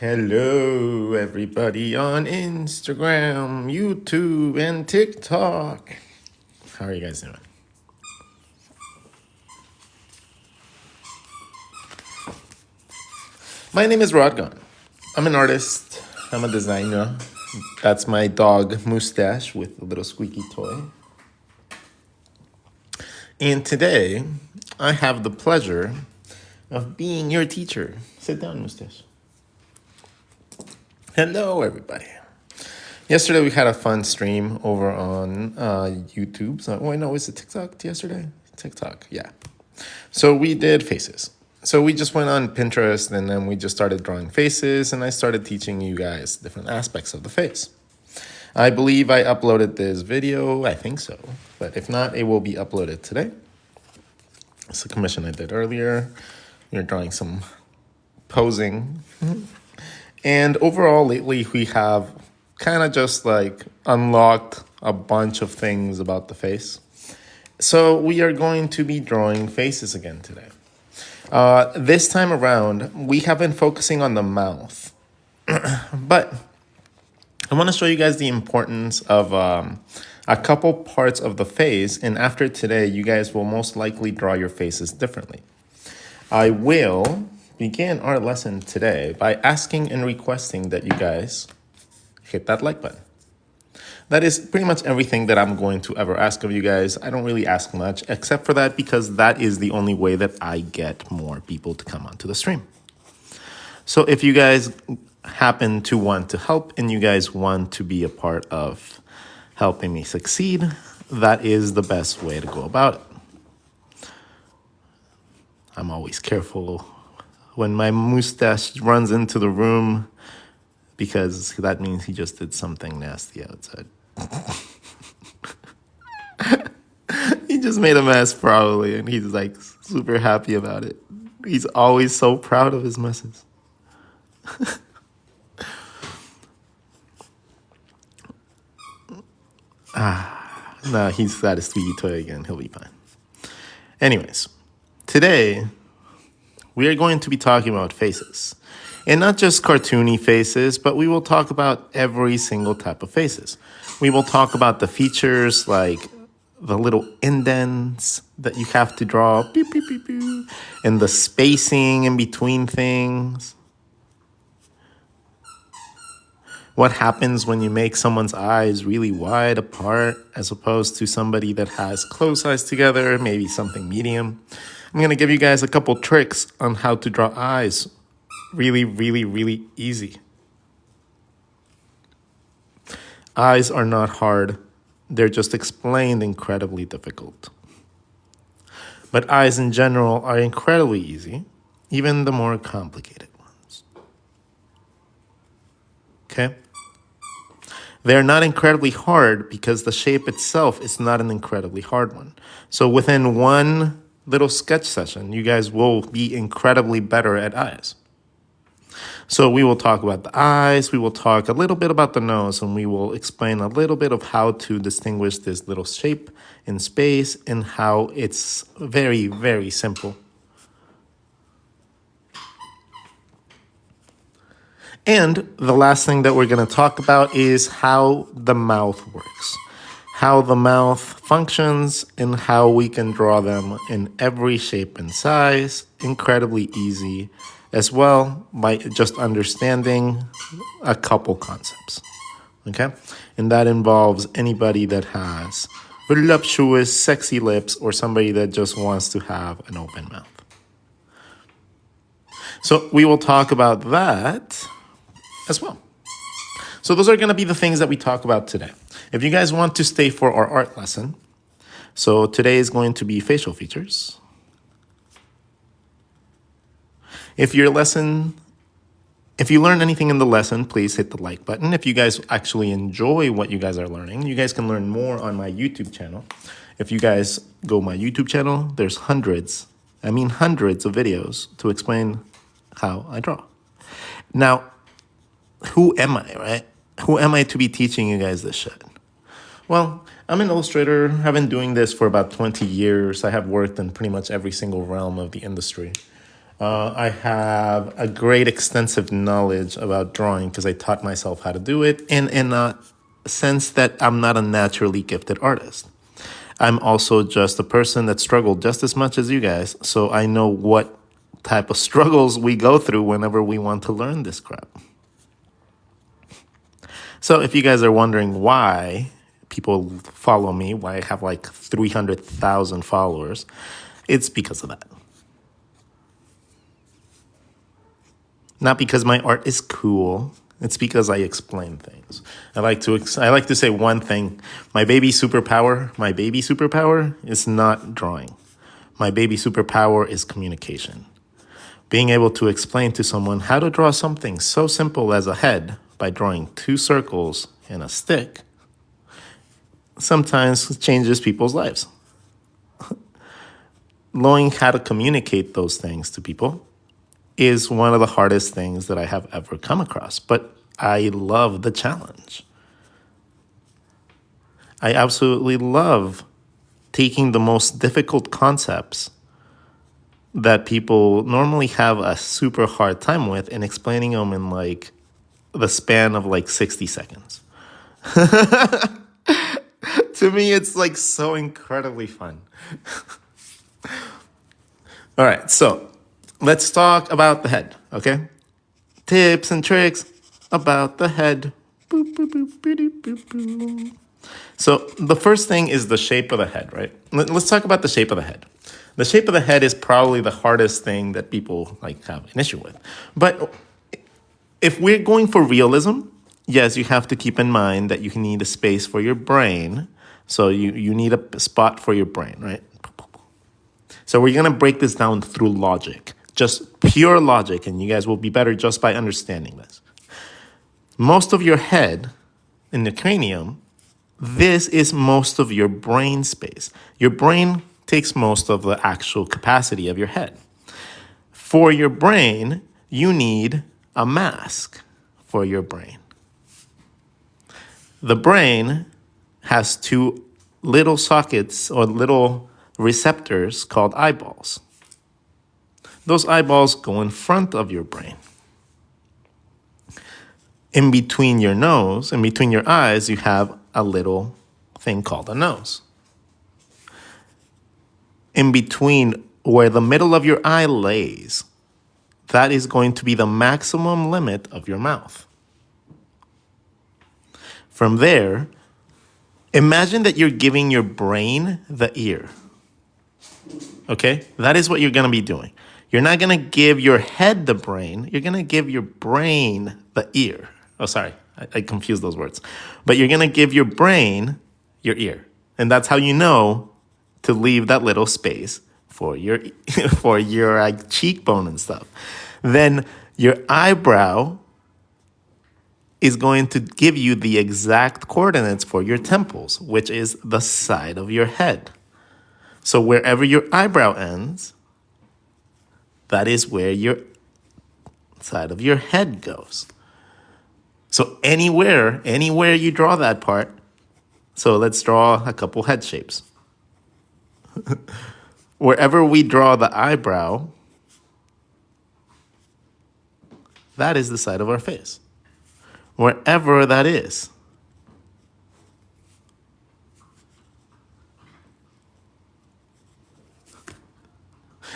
Hello, everybody on Instagram, YouTube, and TikTok. How are you guys doing? My name is RODGON. I'm an artist. I'm a designer. That's my dog, Mustache, with a little squeaky toy. And today, I have the pleasure of being your teacher. Sit down, Mustache. Hello, everybody. Yesterday we had a fun stream over on YouTube. So, wait, no, was it TikTok yesterday? TikTok, yeah. So we did faces. So we just went on Pinterest and then we just started drawing faces and I started teaching you guys different aspects of the face. I believe I uploaded this video, I think so. But if not, it will be uploaded today. It's a commission I did earlier. You're drawing some posing. And overall, lately we have kind of just like unlocked a bunch of things about the face. So we are going to be drawing faces again today. This time around, we have been focusing on the mouth. But I want to show you guys the importance of a couple parts of the face. And after today, you guys will most likely draw your faces differently. I will begin our lesson today by asking and requesting that you guys hit that like button. That is pretty much everything that I'm going to ever ask of you guys. I don't really ask much except for that because that is the only way that I get more people to come onto the stream. So if you guys happen to want to help and you guys want to be a part of helping me succeed, that is the best way to go about it. I'm always careful when my mustache runs into the room because that means he just did something nasty outside. He just made a mess probably and he's like super happy about it. He's always so proud of his messes. Nah, he's got his squeaky toy again. He'll be fine. Anyways, today we are going to be talking about faces. And not just cartoony faces, but we will talk about every single type of faces. We will talk about the features like the little indents that you have to draw, beep, beep, beep, beep, and the spacing in between things. What happens when you make someone's eyes really wide apart as opposed to somebody that has close eyes together, maybe something medium. I'm going to give you guys a couple tricks on how to draw eyes really, really, really easy. Eyes are not hard. They're just explained incredibly difficult. But eyes in general are incredibly easy, even the more complicated ones. Okay? They're not incredibly hard because the shape itself is not an incredibly hard one. So within one little sketch session, you guys will be incredibly better at eyes. So we will talk about the eyes, we will talk a little bit about the nose, and we will explain a little bit of how to distinguish this little shape in space and how it's very, very simple. And the last thing that we're going to talk about is how the mouth works, how the mouth functions, and how we can draw them in every shape and size, incredibly easy, as well by just understanding a couple concepts, okay? And that involves anybody that has voluptuous, sexy lips or somebody that just wants to have an open mouth. So we will talk about that as well. So those are going to be the things that we talk about today. If you guys want to stay for our art lesson, so today is going to be facial features. If you learn anything in the lesson, please hit the like button. If you guys actually enjoy what you guys are learning, you guys can learn more on my YouTube channel. If you guys go my YouTube channel, there's hundreds of videos to explain how I draw. Now, who am I, right? Who am I to be teaching you guys this shit? Well, I'm an illustrator. I've been doing this for about 20 years. I have worked in pretty much every single realm of the industry. I have a great extensive knowledge about drawing because I taught myself how to do it in a sense that I'm not a naturally gifted artist. I'm also just a person that struggled just as much as you guys, so I know what type of struggles we go through whenever we want to learn this crap. So if you guys are wondering why people follow me, why I have like 300,000 followers, it's because of that. Not because my art is cool. It's because I explain things. I like to say one thing. My baby superpower is not drawing. My baby superpower is communication. Being able to explain to someone how to draw something so simple as a head by drawing 2 circles and a stick sometimes changes people's lives. Knowing how to communicate those things to people is one of the hardest things that I have ever come across, but I love the challenge. I absolutely love taking the most difficult concepts that people normally have a super hard time with and explaining them in like the span of like 60 seconds. To me, it's like so incredibly fun. All right, so let's talk about the head, okay? Tips and tricks about the head. Boop, boop, boop, boop, boop, boop. So the first thing is the shape of the head, right? Let's talk about the shape of the head. The shape of the head is probably the hardest thing that people like have an issue with. But if we're going for realism, yes, you have to keep in mind that you need a space for your brain. So you need a spot for your brain, right? So we're going to break this down through logic, just pure logic, and you guys will be better just by understanding this. Most of your head in the cranium, this is most of your brain space. Your brain takes most of the actual capacity of your head. For your brain, you need a mask for your brain. The brain has 2 little sockets or little receptors called eyeballs. Those eyeballs go in front of your brain. In between your nose, in between your eyes, you have a little thing called a nose. In between where the middle of your eye lays, that is going to be the maximum limit of your mouth. From there, imagine that you're giving your brain the ear. Okay? That is what you're going to be doing. You're not going to give your head the brain. You're going to give your brain the ear. Oh, sorry. I confused those words. But you're going to give your brain your ear. And that's how you know to leave that little space for your for your like, cheekbone and stuff. Then your eyebrow is going to give you the exact coordinates for your temples, which is the side of your head. So wherever your eyebrow ends, that is where your side of your head goes. So anywhere you draw that part, so let's draw a couple head shapes. Wherever we draw the eyebrow, that is the side of our face. Wherever that is.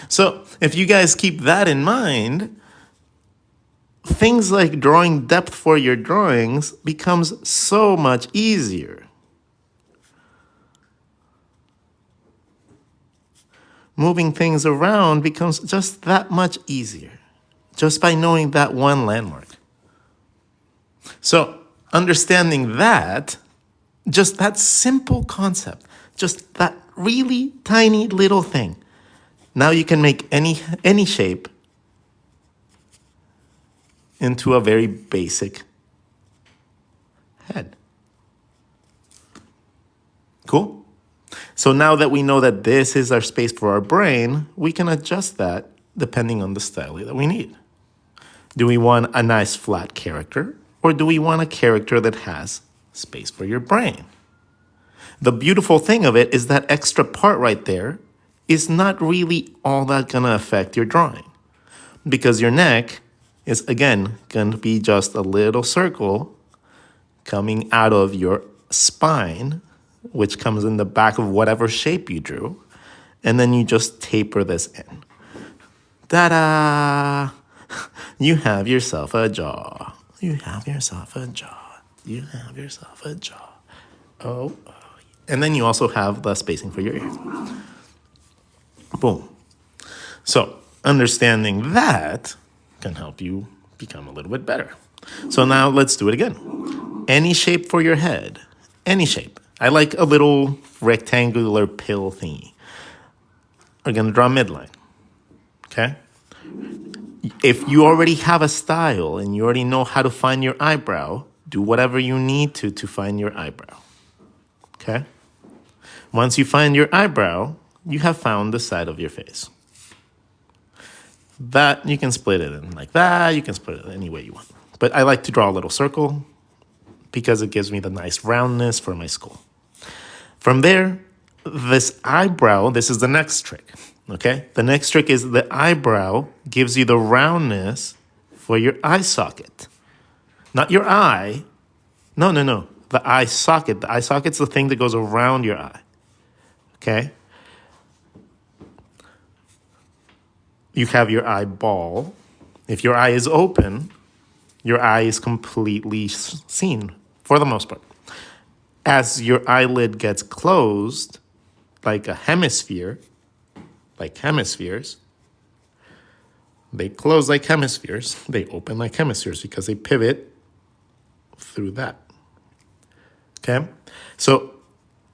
So if you guys keep that in mind, things like drawing depth for your drawings becomes so much easier. Moving things around becomes just that much easier, just by knowing that one landmark. So understanding that, just that simple concept, just that really tiny little thing, now you can make any shape into a very basic head. Cool? So now that we know that this is our space for our brain, we can adjust that depending on the style that we need. Do we want a nice flat character, or do we want a character that has space for your brain? The beautiful thing of it is that extra part right there is not really all that gonna affect your drawing. because your neck is, again, going to be just a little circle coming out of your spine, which comes in the back of whatever shape you drew. And then you just taper this in. Ta-da! You have yourself a jaw. You have yourself a jaw. You have yourself a jaw. Oh. And then you also have the spacing for your ears. Boom. So understanding that can help you become a little bit better. So now let's do it again. Any shape for your head. Any shape. I like a little rectangular pill thingy. We're going to draw midline. Okay? If you already have a style and you already know how to find your eyebrow, do whatever you need to find your eyebrow. Okay? Once you find your eyebrow, you have found the side of your face. That, you can split it in like that. You can split it any way you want. But I like to draw a little circle because it gives me the nice roundness for my skull. From there, this eyebrow, this is the next trick, okay? The next trick is the eyebrow gives you the roundness for your eye socket. Not your eye. No. The eye socket. The eye socket's the thing that goes around your eye, okay? You have your eyeball. If your eye is open, your eye is completely seen for the most part. As your eyelid gets closed, like a hemisphere, like hemispheres, they close like hemispheres, they open like hemispheres because they pivot through that. Okay? So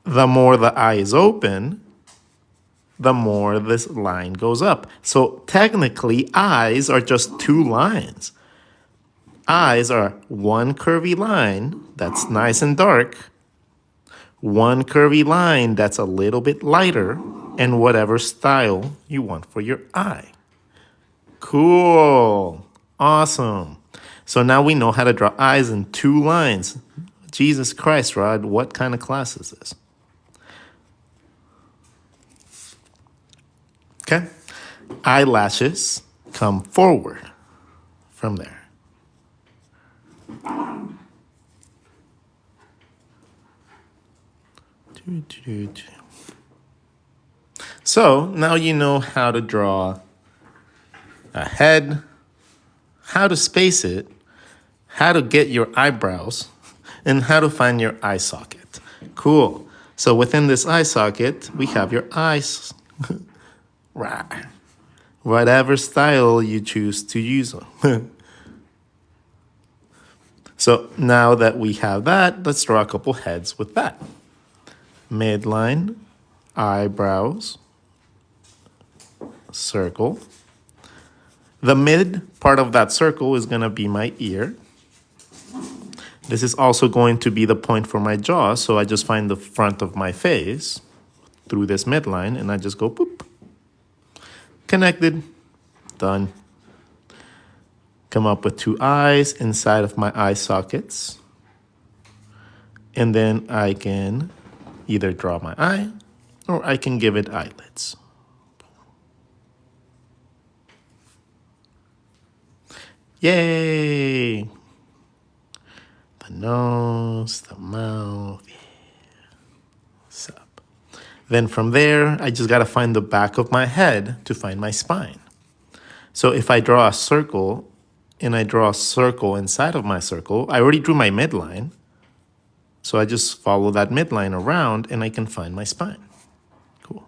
the more the eye is open, the more this line goes up. So technically, eyes are just two lines. Eyes are one curvy line that's nice and dark, one curvy line that's a little bit lighter, and whatever style you want for your eye. Cool. Awesome. So now we know how to draw eyes in two lines. Jesus Christ, Rod, what kind of class is this? Okay. Eyelashes come forward from there. So now you know how to draw a head, how to space it, how to get your eyebrows, and how to find your eye socket. Cool. So within this eye socket, we have your eyes. Right. Whatever style you choose to use. So now that we have that, let's draw a couple heads with that. Midline, eyebrows, circle. The mid part of that circle is going to be my ear. This is also going to be the point for my jaw, so I just find the front of my face through this midline, and I just go boop. Connected. Done. Come up with two eyes inside of my eye sockets. And then I can either draw my eye or I can give it eyelids. Yay! The nose, the mouth. Yeah. What's up? Then from there, I just got to find the back of my head to find my spine. So if I draw a circle and I draw a circle inside of my circle, I already drew my midline. So I just follow that midline around and I can find my spine. Cool.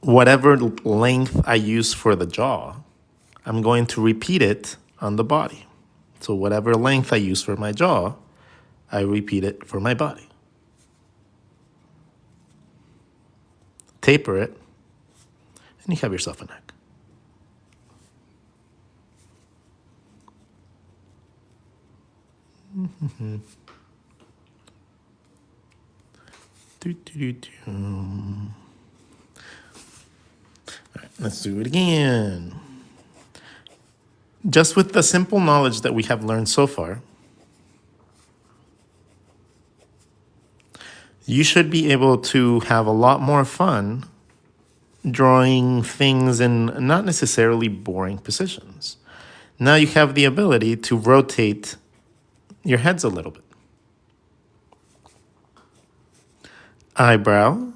Whatever length I use for the jaw, I'm going to repeat it on the body. So whatever length I use for my jaw, I repeat it for my body. Taper it, and you have yourself a neck. Mm-hmm. All right, let's do it again. Just with the simple knowledge that we have learned so far, you should be able to have a lot more fun drawing things in not necessarily boring positions. Now you have the ability to rotate your heads a little bit. Eyebrow,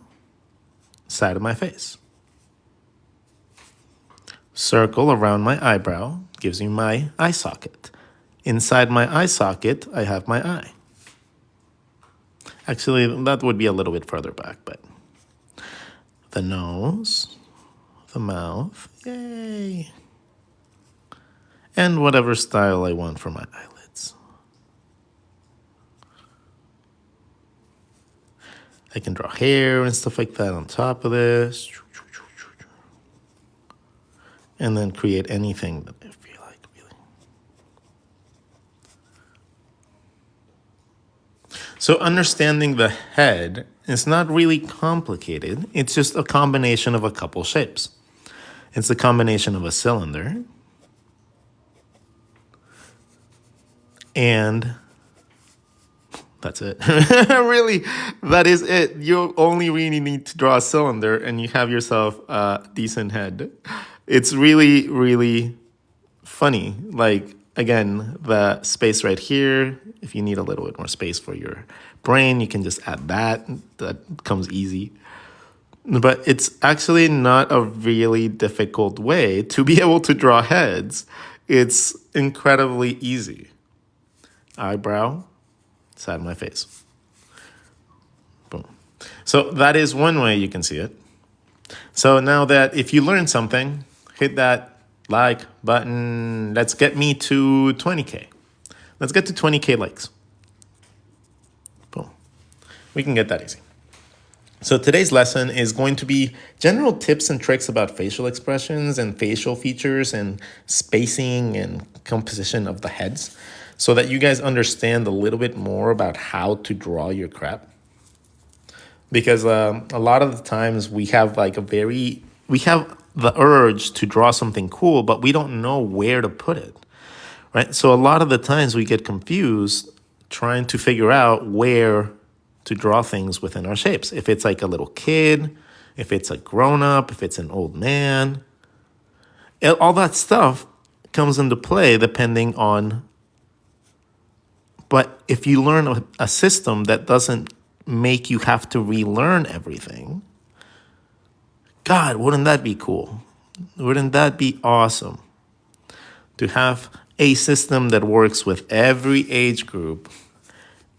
side of my face. Circle around my eyebrow gives me my eye socket. Inside my eye socket, I have my eye. Actually, that would be a little bit further back, but the nose, the mouth, yay. And whatever style I want for my eyelids. I can draw hair and stuff like that on top of this. And then create anything that I feel like, really. So understanding the head is not really complicated. It's just a combination of a couple shapes. It's a combination of a cylinder and that's it. Really, that is it. You only really need to draw a cylinder and you have yourself a decent head. It's really, really funny. Like, again, the space right here, if you need a little bit more space for your brain, you can just add that. That comes easy. But it's actually not a really difficult way to be able to draw heads. It's incredibly easy. Eyebrow, side of my face. Boom. So that is one way you can see it. So now that if you learned something, hit that like button. Let's get me to 20K. Let's get to 20K likes. Boom. We can get that easy. So today's lesson is going to be general tips and tricks about facial expressions and facial features and spacing and composition of the heads so that you guys understand a little bit more about how to draw your crap. Because a lot of the times we have the urge to draw something cool, but we don't know where to put it, right? So a lot of the times we get confused trying to figure out where to draw things within our shapes. If it's like a little kid, if it's a grown-up, if it's an old man, all that stuff comes into play depending on. But if you learn a system that doesn't make you have to relearn everything, God, wouldn't that be cool? Wouldn't that be awesome? To have a system that works with every age group,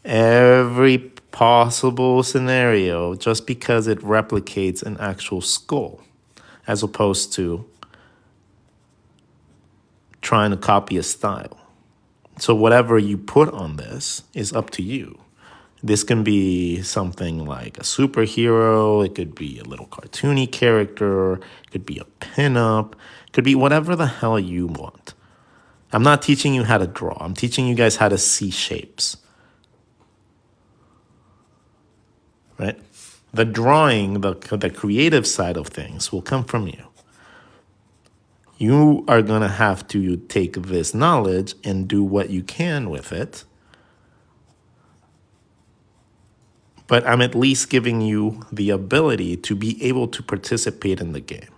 every possible scenario, just because it replicates an actual skull, as opposed to trying to copy a style. So whatever you put on this is up to you. This can be something like a superhero. It could be a little cartoony character. It could be a pinup. It could be whatever the hell you want. I'm not teaching you how to draw. I'm teaching you guys how to see shapes. Right? The drawing, the creative side of things will come from you. You are going to have to take this knowledge and do what you can with it. But I'm at least giving you the ability to be able to participate in the game.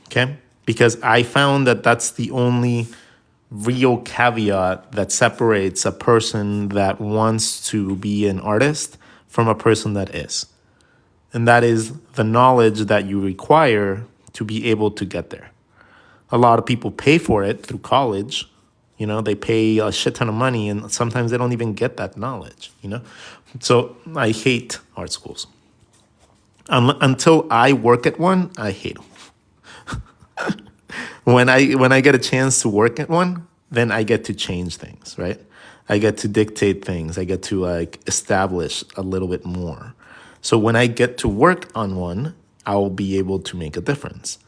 Okay? Because I found that that's the only real caveat that separates a person that wants to be an artist from a person that is. And that is the knowledge that you require to be able to get there. A lot of people pay for it through college. You know, they pay a shit ton of money and sometimes they don't even get that knowledge, you know? So I hate art schools. Until I work at one, I hate them. When I get a chance to work at one, then I get to change things, right? I get to dictate things. I get to like establish a little bit more. So when I get to work on one, I'll be able to make a difference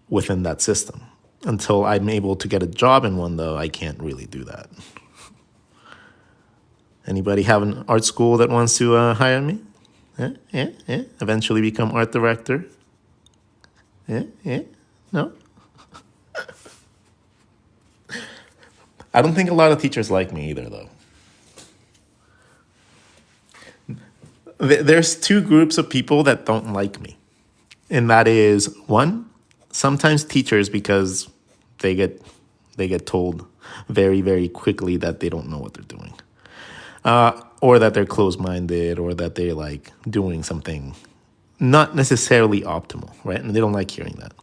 within that system. Until I'm able to get a job in one, though, I can't really do that. Anybody have an art school that wants to hire me? Yeah. Eventually become art director? Yeah. No? I don't think a lot of teachers like me either, though. There's two groups of people that don't like me. And that is one, sometimes teachers because they get they get told very, very quickly that they don't know what they're doing. Or that they're closed-minded, or that they're like doing something not necessarily optimal, right? And they don't like hearing that.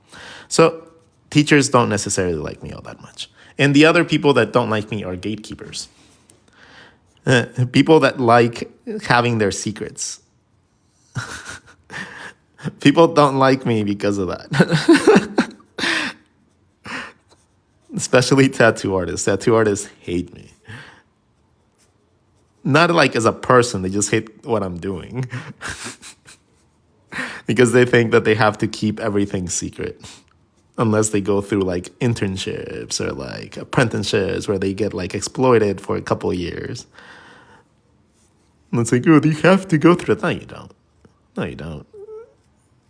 So teachers don't necessarily like me all that much. And the other people that don't like me are gatekeepers. People that like having their secrets. People don't like me because of that. Especially tattoo artists. Tattoo artists hate me. Not like as a person, they just hate what I'm doing. Because they think that they have to keep everything secret. Unless they go through like internships or like apprenticeships where they get like exploited for a couple of years. And it's like, oh, you have to go through it. No, you don't. No, you don't.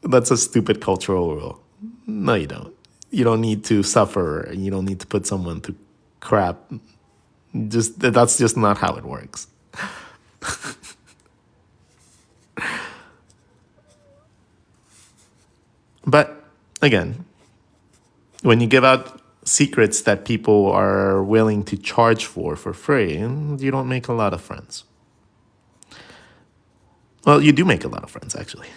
That's a stupid cultural rule. No, you don't. You don't need to suffer, and you don't need to put someone through crap. That's just not how it works. But again, when you give out secrets that people are willing to charge for free, you don't make a lot of friends. Well, you do make a lot of friends, actually.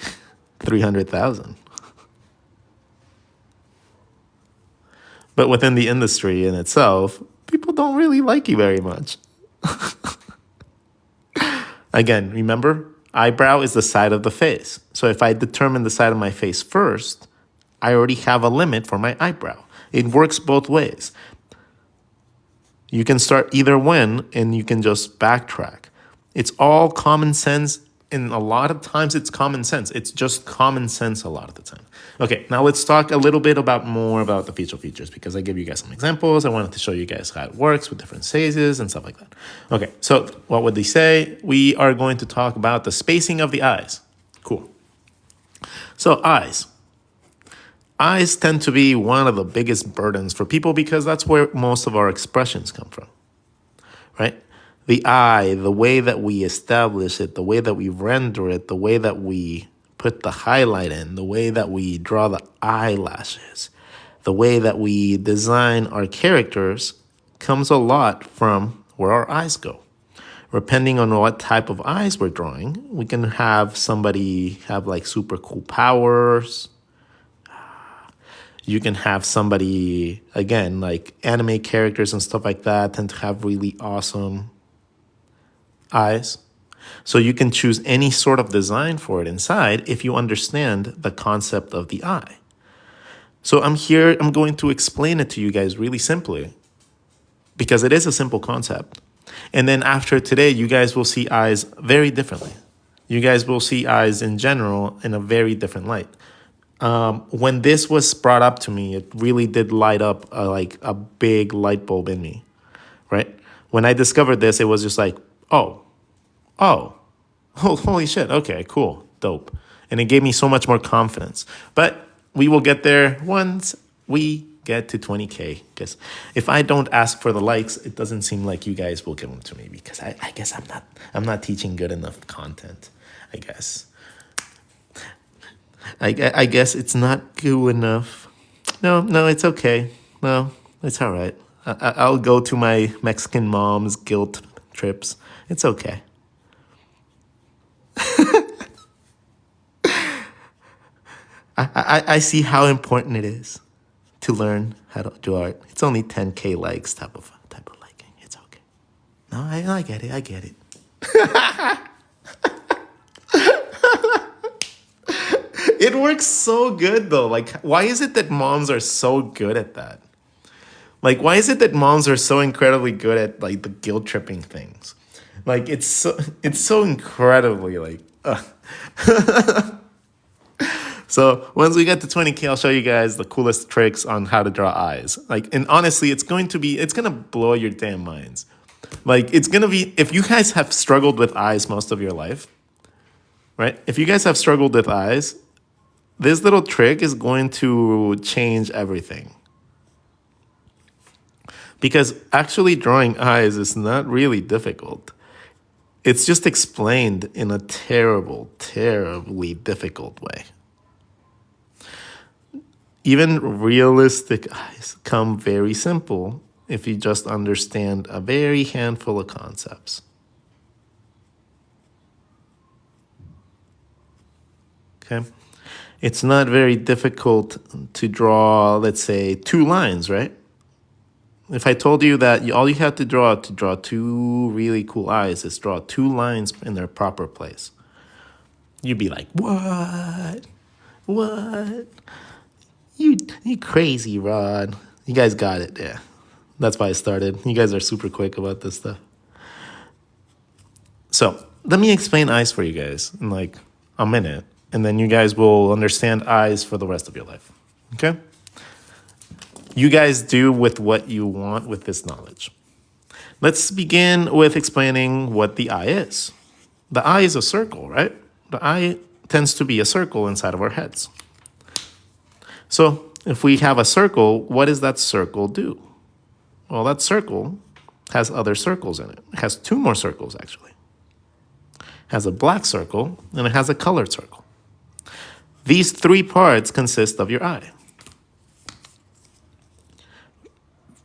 300,000. But within the industry in itself, people don't really like you very much. Again, remember, eyebrow is the side of the face. So if I determine the side of my face first, I already have a limit for my eyebrow. It works both ways. You can start either one and you can just backtrack. It's all common sense, and a lot of times it's common sense. It's just common sense a lot of the time. Okay, now let's talk a little bit more about the facial features, because I gave you guys some examples. I wanted to show you guys how it works with different sizes and stuff like that. Okay, so what would they say? We are going to talk about the spacing of the eyes. Cool. So eyes. Eyes tend to be one of the biggest burdens for people because that's where most of our expressions come from, right? The eye, the way that we establish it, the way that we render it, the way that we put the highlight in, the way that we draw the eyelashes, the way that we design our characters comes a lot from where our eyes go. Depending on what type of eyes we're drawing, we can have somebody have like super cool powers. You can have somebody, again, like anime characters and stuff like that tend to have really awesome eyes. So you can choose any sort of design for it inside if you understand the concept of the eye. So I'm going to explain it to you guys really simply because it is a simple concept. And then after today, you guys will see eyes very differently. You guys will see eyes in general in a very different light. When this was brought up to me, it really did light up like a big light bulb in me, right? When I discovered this, it was just like, oh, holy shit. Okay, cool, dope. And it gave me so much more confidence. But we will get there once we get to 20K. Because if I don't ask for the likes, it doesn't seem like you guys will give them to me because I guess I'm not teaching good enough content, I guess. I guess it's not good enough. No, it's okay. No, it's all right. I'll go to my Mexican mom's guilt trips. It's okay. I see how important it is to learn how to do art. It's only 10K likes type of liking. It's okay. No, I get it. I get it. It works so good though. Like, why is it that moms are so good at that? Like, why is it that moms are so incredibly good at like the guilt tripping things? Like, it's so incredibly like. So once we get to 20K, I'll show you guys the coolest tricks on how to draw eyes. Like, and honestly, it's gonna blow your damn minds. Like, it's gonna be, if you guys have struggled with eyes most of your life, right? If you guys have struggled with eyes, this little trick is going to change everything. Because actually drawing eyes is not really difficult. It's just explained in a terribly difficult way. Even realistic eyes come very simple if you just understand a very handful of concepts. Okay? It's not very difficult to draw, let's say, 2 lines, right? If I told you that all you have to draw 2 really cool eyes is draw 2 lines in their proper place, you'd be like, what? What? You crazy, Rod. You guys got it, yeah. That's why I started. You guys are super quick about this stuff. So let me explain eyes for you guys in like a minute, and then you guys will understand eyes for the rest of your life, okay? You guys do with what you want with this knowledge. Let's begin with explaining what the eye is. The eye is a circle, right? The eye tends to be a circle inside of our heads. So if we have a circle, what does that circle do? Well, that circle has other circles in it. It has 2 more circles, actually. It has a black circle, and it has a colored circle. These 3 parts consist of your eye.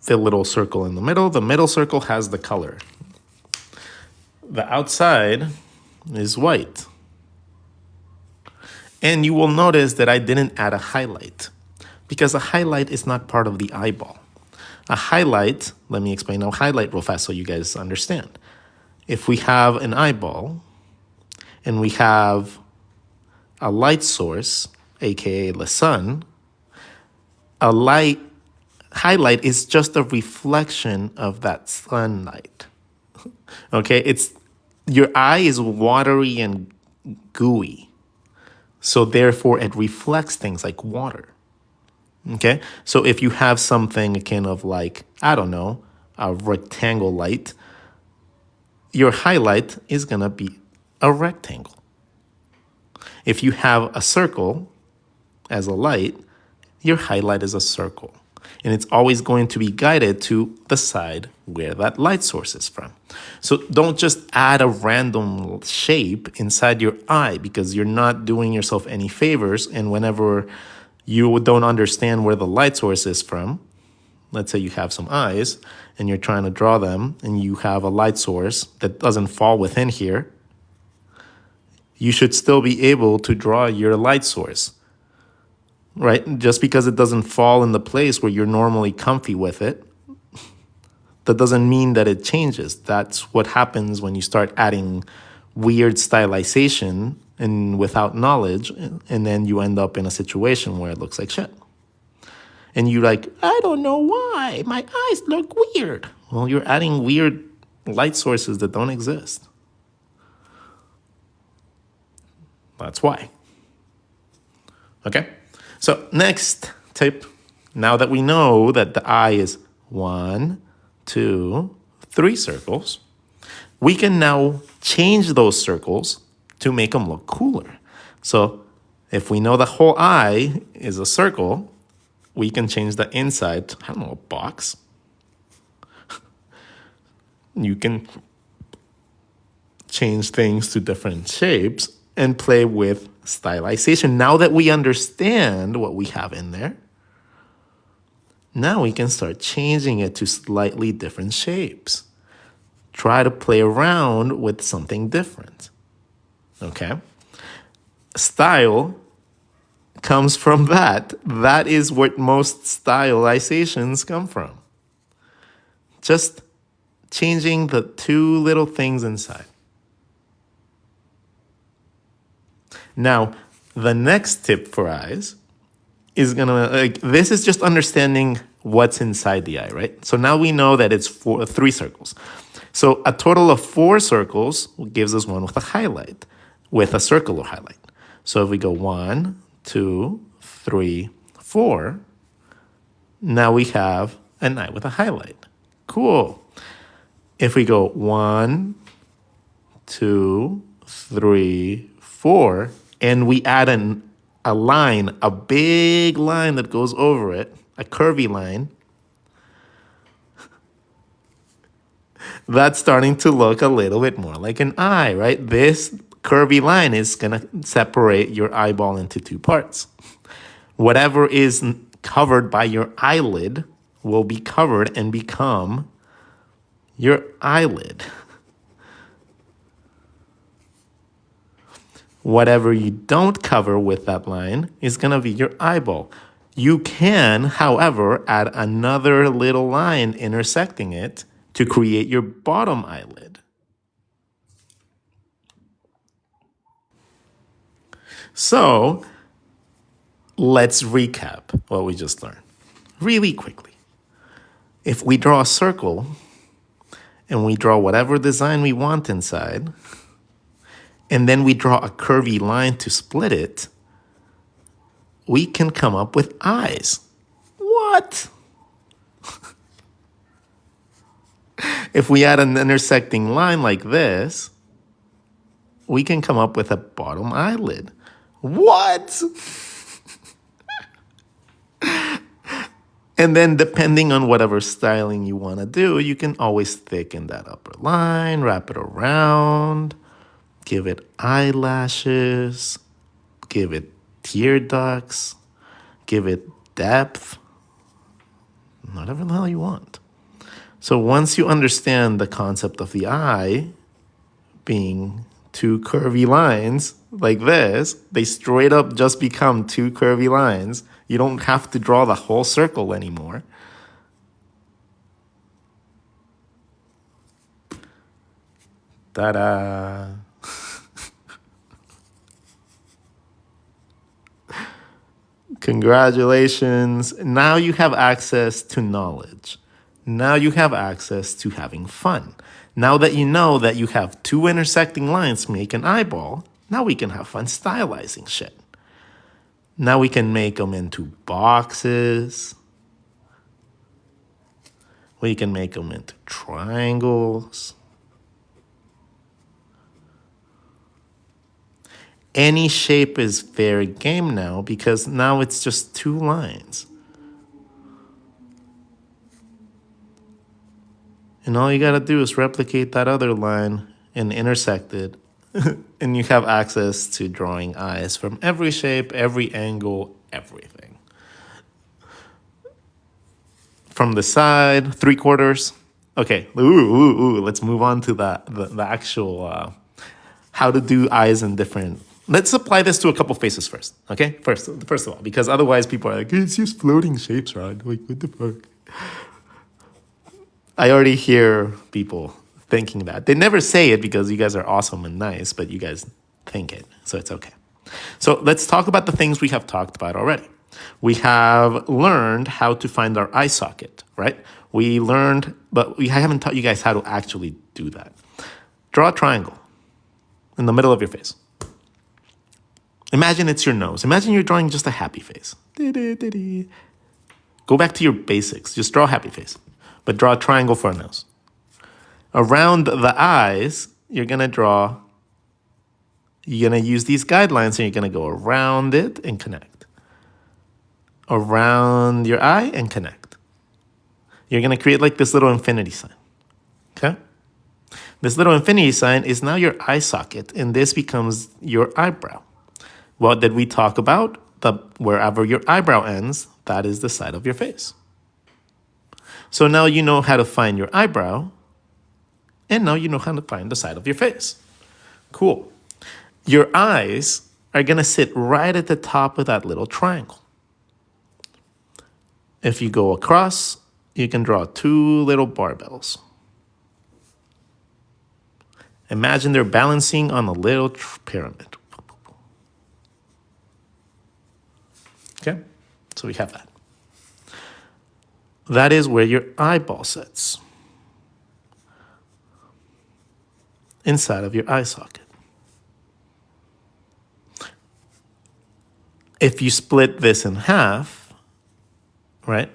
The little circle in the middle circle has the color. The outside is white. And you will notice that I didn't add a highlight because a highlight is not part of the eyeball. A highlight, let me explain a highlight real fast so you guys understand. If we have an eyeball and we have a light source, aka the sun, a highlight is just a reflection of that sunlight. Okay, your eye is watery and gooey. So therefore it reflects things like water. Okay, so if you have something akin of like, I don't know, a rectangle light, your highlight is gonna be a rectangle. If you have a circle as a light, your highlight is a circle. And it's always going to be guided to the side where that light source is from. So don't just add a random shape inside your eye because you're not doing yourself any favors. And whenever you don't understand where the light source is from, let's say you have some eyes and you're trying to draw them and you have a light source that doesn't fall within here, you should still be able to draw your light source. Right? Just because it doesn't fall in the place where you're normally comfy with it, that doesn't mean that it changes. That's what happens when you start adding weird stylization and without knowledge, and then you end up in a situation where it looks like shit. And you're like, I don't know why. My eyes look weird. Well, you're adding weird light sources that don't exist. That's why. Okay? So next tip, now that we know that the eye is 1, 2, 3 circles, we can now change those circles to make them look cooler. So if we know the whole eye is a circle, we can change the inside to, I don't know, a box. You can change things to different shapes and play with stylization. Now that we understand what we have in there, now we can start changing it to slightly different shapes. Try to play around with something different. Okay? Style comes from that. That is what most stylizations come from. Just changing the 2 little things inside. Now, the next tip for eyes is this is just understanding what's inside the eye, right? So now we know that it's 3 circles. So a total of 4 circles gives us one with a highlight, with a circular highlight. So if we go 1, 2, 3, 4, now we have an eye with a highlight. Cool. If we go 1, 2, 3, 4, and we add a line, a big line that goes over it, a curvy line, That's starting to look a little bit more like an eye, right? This curvy line is going to separate your eyeball into two parts. Whatever is covered by your eyelid will be covered and become your eyelid. Whatever you don't cover with that line is going to be your eyeball. You can, however, add another little line intersecting it to create your bottom eyelid. So let's recap what we just learned really quickly. If we draw a circle and we draw whatever design we want inside, and then we draw a curvy line to split it, we can come up with eyes. What? If we add an intersecting line like this, we can come up with a bottom eyelid. What? And then depending on whatever styling you want to do, you can always thicken that upper line, wrap it around, give it eyelashes, give it tear ducts, give it depth, whatever the hell you want. So once you understand the concept of the eye being two curvy lines like this, they straight up just become two curvy lines. You don't have to draw the whole circle anymore. Ta-da! Congratulations. Now you have access to knowledge. Now you have access to having fun. Now that you know that you have two intersecting lines make an eyeball, now we can have fun stylizing shit. Now we can make them into boxes. We can make them into triangles. Any shape is fair game now because now it's just two lines. And all you gotta do is replicate that other line and intersect it. And you have access to drawing eyes from every shape, every angle, everything. From the side, 3/4. Okay, let's move on to the actual how to do eyes in different. Let's apply this to a couple faces first, okay? First of all, because otherwise people are like, it's just floating shapes, Rod. Like, what the fuck? I already hear people thinking that. They never say it because you guys are awesome and nice, but you guys think it, so it's okay. So let's talk about the things we have talked about already. We have learned how to find our eye socket, right? We learned, but we haven't taught you guys how to actually do that. Draw a triangle in the middle of your face. Imagine it's your nose. Imagine you're drawing just a happy face. Go back to your basics. Just draw a happy face, but draw a triangle for a nose. Around the eyes, you're going to use these guidelines and you're going to go around it and connect. Around your eye and connect. You're going to create like this little infinity sign, okay? This little infinity sign is now your eye socket, and this becomes your eyebrow. What did we talk about? Wherever your eyebrow ends, that is the side of your face. So now you know how to find your eyebrow, and now you know how to find the side of your face. Cool. Your eyes are going to sit right at the top of that little triangle. If you go across, you can draw two little barbells. Imagine they're balancing on a little pyramid. Okay, so we have that. That is where your eyeball sits. Inside of your eye socket. If you split this in half, right?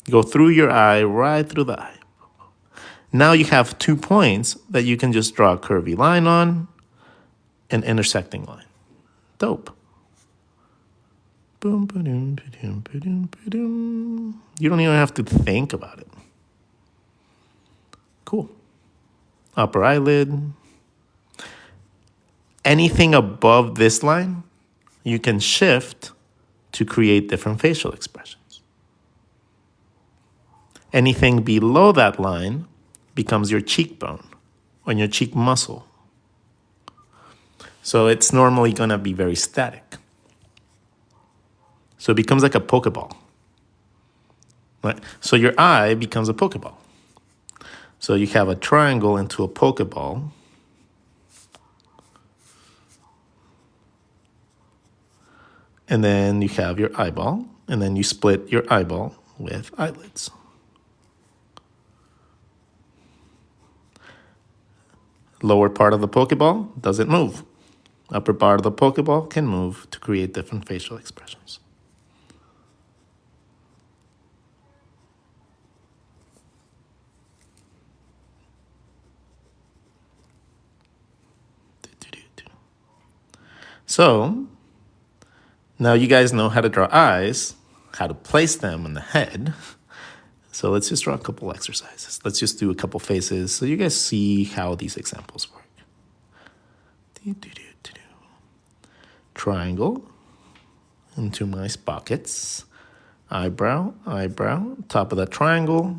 Go through your eye, right through the eye. Now you have 2 points that you can just draw a curvy line on, an intersecting line. Dope. Boom, ba-doom, ba-doom, ba-doom, ba-doom. You don't even have to think about it. Cool. Upper eyelid. Anything above this line, you can shift to create different facial expressions. Anything below that line becomes your cheekbone or your cheek muscle. So it's normally going to be very static. So it becomes like a Pokeball. Right? So your eye becomes a Pokeball. So you have a triangle into a Pokeball. And then you have your eyeball. And then you split your eyeball with eyelids. Lower part of the Pokeball doesn't move. Upper part of the Pokeball can move to create different facial expressions. So now you guys know how to draw eyes, how to place them on the head. So let's just draw a couple exercises. Let's just do a couple faces so you guys see how these examples work. Triangle into my pockets. Eyebrow, eyebrow, top of the triangle.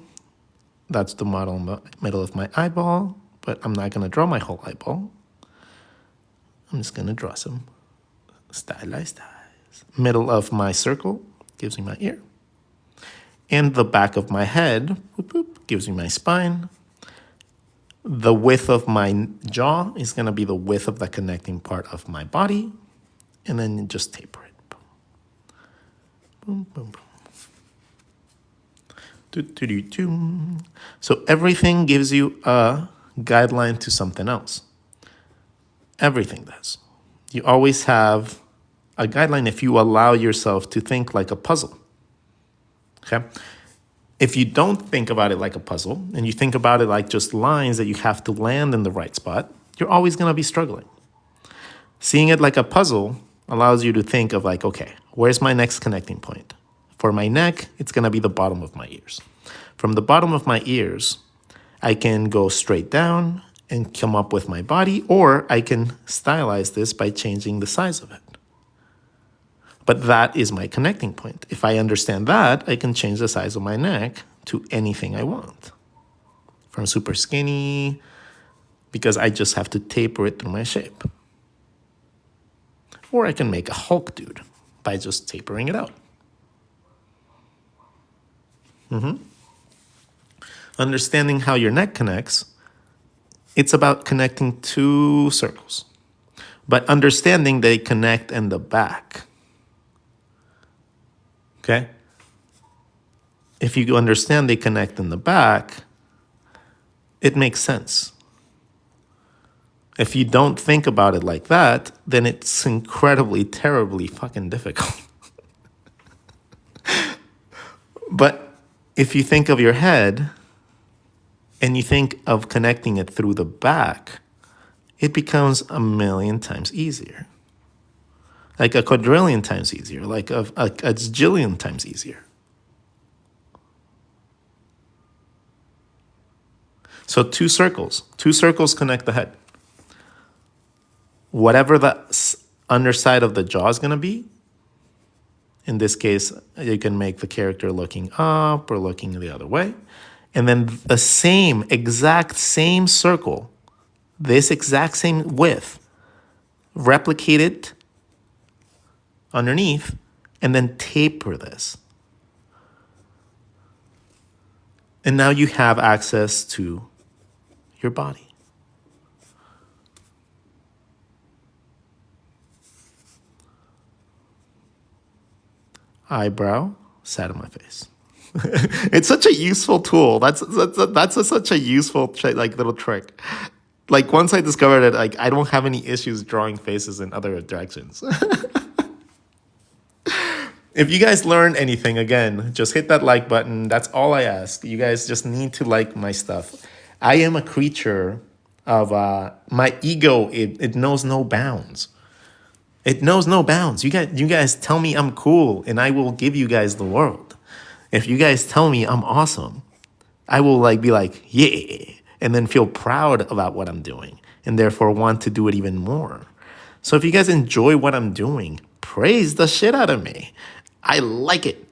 That's the middle of my eyeball, but I'm not going to draw my whole eyeball. I'm just going to draw some stylized eyes. Middle of my circle gives me my ear. And the back of my head gives me my spine. The width of my jaw is going to be the width of the connecting part of my body. And then you just taper it. Boom, boom, boom. So everything gives you a guideline to something else. Everything does. You always have a guideline if you allow yourself to think like a puzzle. Okay? If you don't think about it like a puzzle and you think about it like just lines that you have to land in the right spot, you're always going to be struggling. Seeing it like a puzzle allows you to think of like, okay, where's my next connecting point? For my neck, it's going to be the bottom of my ears. From the bottom of my ears, I can go straight down and come up with my body, or I can stylize this by changing the size of it. But that is my connecting point. If I understand that, I can change the size of my neck to anything I want. From super skinny, because I just have to taper it through my shape. Or I can make a Hulk dude by just tapering it out. Understanding how your neck connects, it's about connecting two circles. But understanding they connect in the back. Okay? If you understand they connect in the back, it makes sense. If you don't think about it like that, then it's incredibly, terribly fucking difficult. But if you think of your head and you think of connecting it through the back, it becomes a million times easier. Like a quadrillion times easier, like a jillion times easier. So two circles connect the head. Whatever the underside of the jaw is going to be, in this case, you can make the character looking up or looking the other way. And then the exact same circle, this exact same width, replicate it underneath, and then taper this. And now you have access to your body. Eyebrow, side of my face. It's such a useful tool. That's such a useful little trick. Like once I discovered it, like I don't have any issues drawing faces in other directions. If you guys learned anything, again, just hit that like button. That's all I ask. You guys just need to like my stuff. I am a creature of my ego. It knows no bounds. It knows no bounds. You guys tell me I'm cool, and I will give you guys the world. If you guys tell me I'm awesome, I will be like, yeah. and then feel proud about what I'm doing and therefore want to do it even more. So if you guys enjoy what I'm doing, praise the shit out of me. I like it.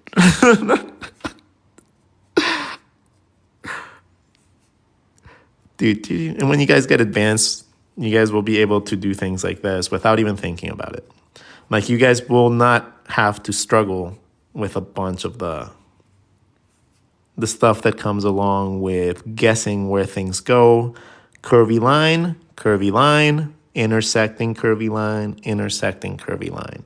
Dude, and when you guys get advanced, you guys will be able to do things like this without even thinking about it. Like, you guys will not have to struggle with a bunch of the stuff that comes along with guessing where things go. Curvy line, intersecting curvy line, intersecting curvy line.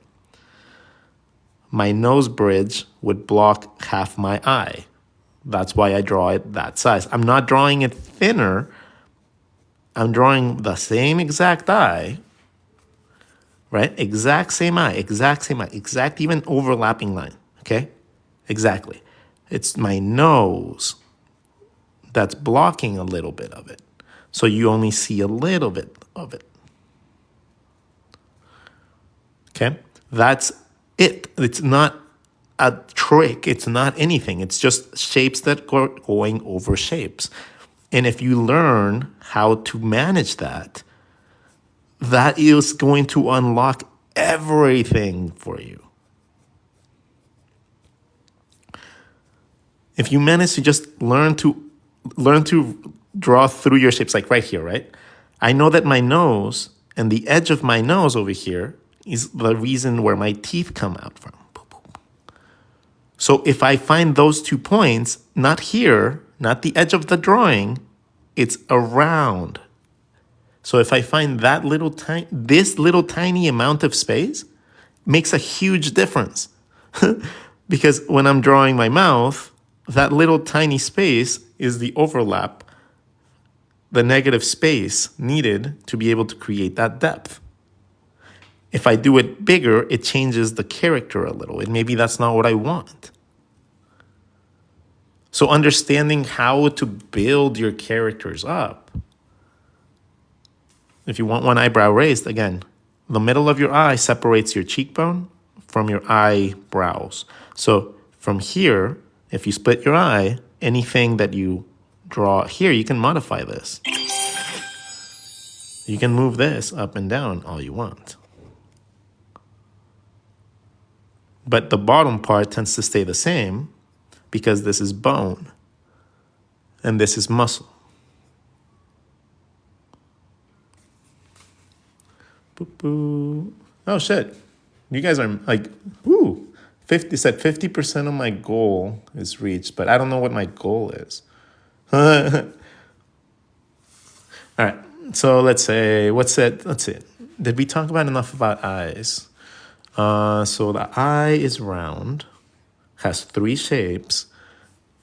My nose bridge would block half my eye. That's why I draw it that size. I'm not drawing it thinner. I'm drawing the same exact eye, right? Exact same eye, exact even overlapping line, okay? Exactly. It's my nose that's blocking a little bit of it. So you only see a little bit of it. Okay? That's it. It's not a trick. It's not anything. It's just shapes that are going over shapes. And if you learn how to manage that, that is going to unlock everything for you. If you manage to just learn to draw through your shapes, like right here, right? I know that my nose and the edge of my nose over here is the reason where my teeth come out from. So if I find those 2 points, not here, not the edge of the drawing, it's around. So if I find that this little tiny amount of space, makes a huge difference. Because when I'm drawing my mouth, that little tiny space is the overlap, the negative space needed to be able to create that depth. If I do it bigger, it changes the character a little, and maybe that's not what I want. So understanding how to build your characters up. If you want one eyebrow raised, again, the middle of your eye separates your cheekbone from your eyebrows. So from here, if you split your eye, anything that you draw here, you can modify this. You can move this up and down all you want. But the bottom part tends to stay the same because this is bone and this is muscle. Boop, boop. Oh, shit. You guys are like, woo. 50% of my goal is reached, but I don't know what my goal is. All right. So let's say, what's it? Let's see. Did we talk about enough about eyes? So the eye is round, has 3 shapes,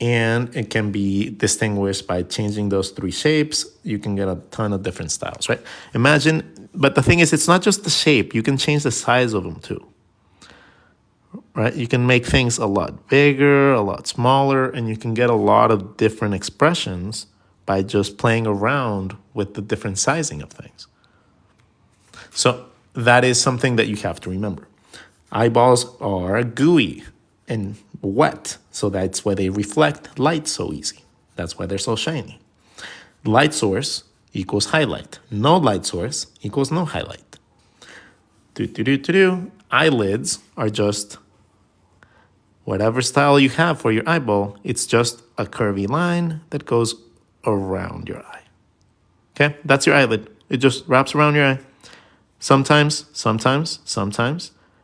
and it can be distinguished by changing those 3 shapes. You can get a ton of different styles, right? Imagine, but the thing is, it's not just the shape. You can change the size of them too, right? You can make things a lot bigger, a lot smaller, and you can get a lot of different expressions by just playing around with the different sizing of things. So that is something that you have to remember. Eyeballs are gooey and wet, so that's why they reflect light so easy. That's why they're so shiny. Light source equals highlight. No light source equals no highlight. Eyelids are just whatever style you have for your eyeball. It's just a curvy line that goes around your eye. Okay, that's your eyelid. It just wraps around your eye. Sometimes,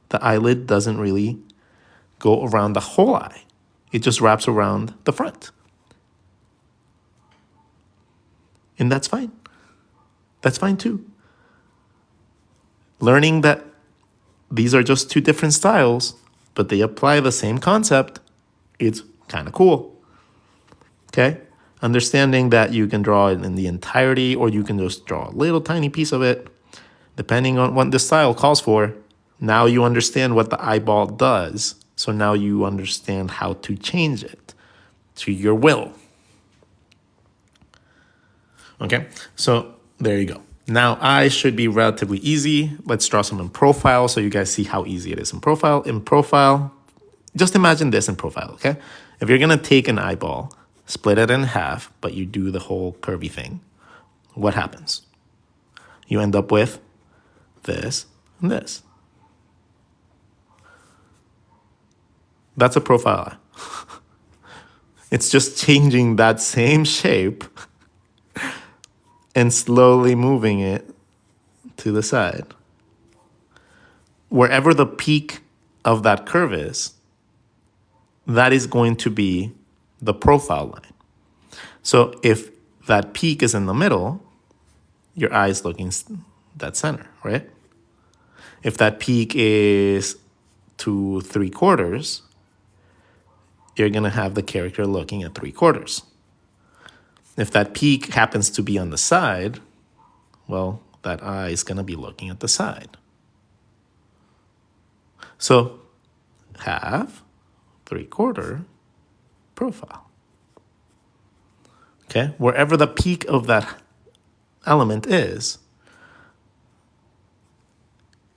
the eyelid doesn't really go around the whole eye. It just wraps around the front. And that's fine. That's fine too. Learning that these are just 2 different styles, but they apply the same concept, it's kind of cool. Okay? Understanding that you can draw it in the entirety, or you can just draw a little tiny piece of it, depending on what the style calls for. Now you understand what the eyeball does. So now you understand how to change it to your will. Okay, so there you go. Now eyes should be relatively easy. Let's draw some in profile so you guys see how easy it is in profile. In profile, just imagine this in profile, okay? If you're gonna take an eyeball split it in half, but you do the whole curvy thing, what happens? You end up with this and this. That's a profile eye. It's just changing that same shape and slowly moving it to the side. Wherever the peak of that curve is, that is going to be the profile line. So if that peak is in the middle, your eye is looking that center, right? If that peak is to 3/4, you're going to have the character looking at 3/4. If that peak happens to be on the side, well, that eye is going to be looking at the side. So half, 3/4, profile. Okay, wherever the peak of that element is,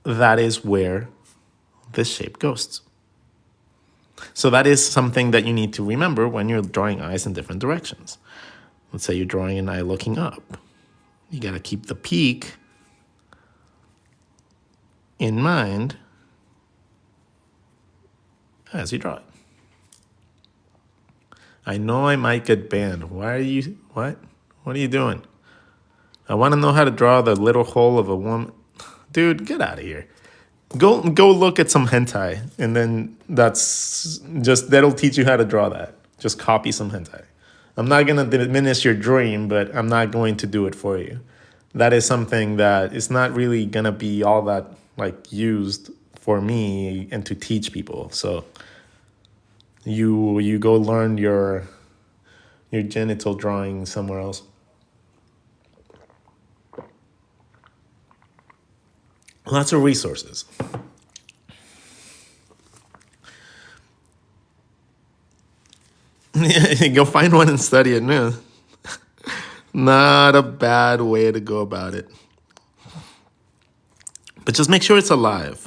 that is where this shape goes. So that is something that you need to remember when you're drawing eyes in different directions. Let's say you're drawing an eye looking up. You got to keep the peak in mind as you draw it. I know I might get banned. What are you doing? I want to know how to draw the little hole of a woman. Dude, get out of here. Go look at some hentai, and then that'll teach you how to draw that. Just copy some hentai. I'm not going to diminish your dream, but I'm not going to do it for you. That is something that is not really going to be all that used for me and to teach people. So you go learn your genital drawing somewhere else. Lots of resources. Go find one and study it. No. Not a bad way to go about it. But just make sure it's alive.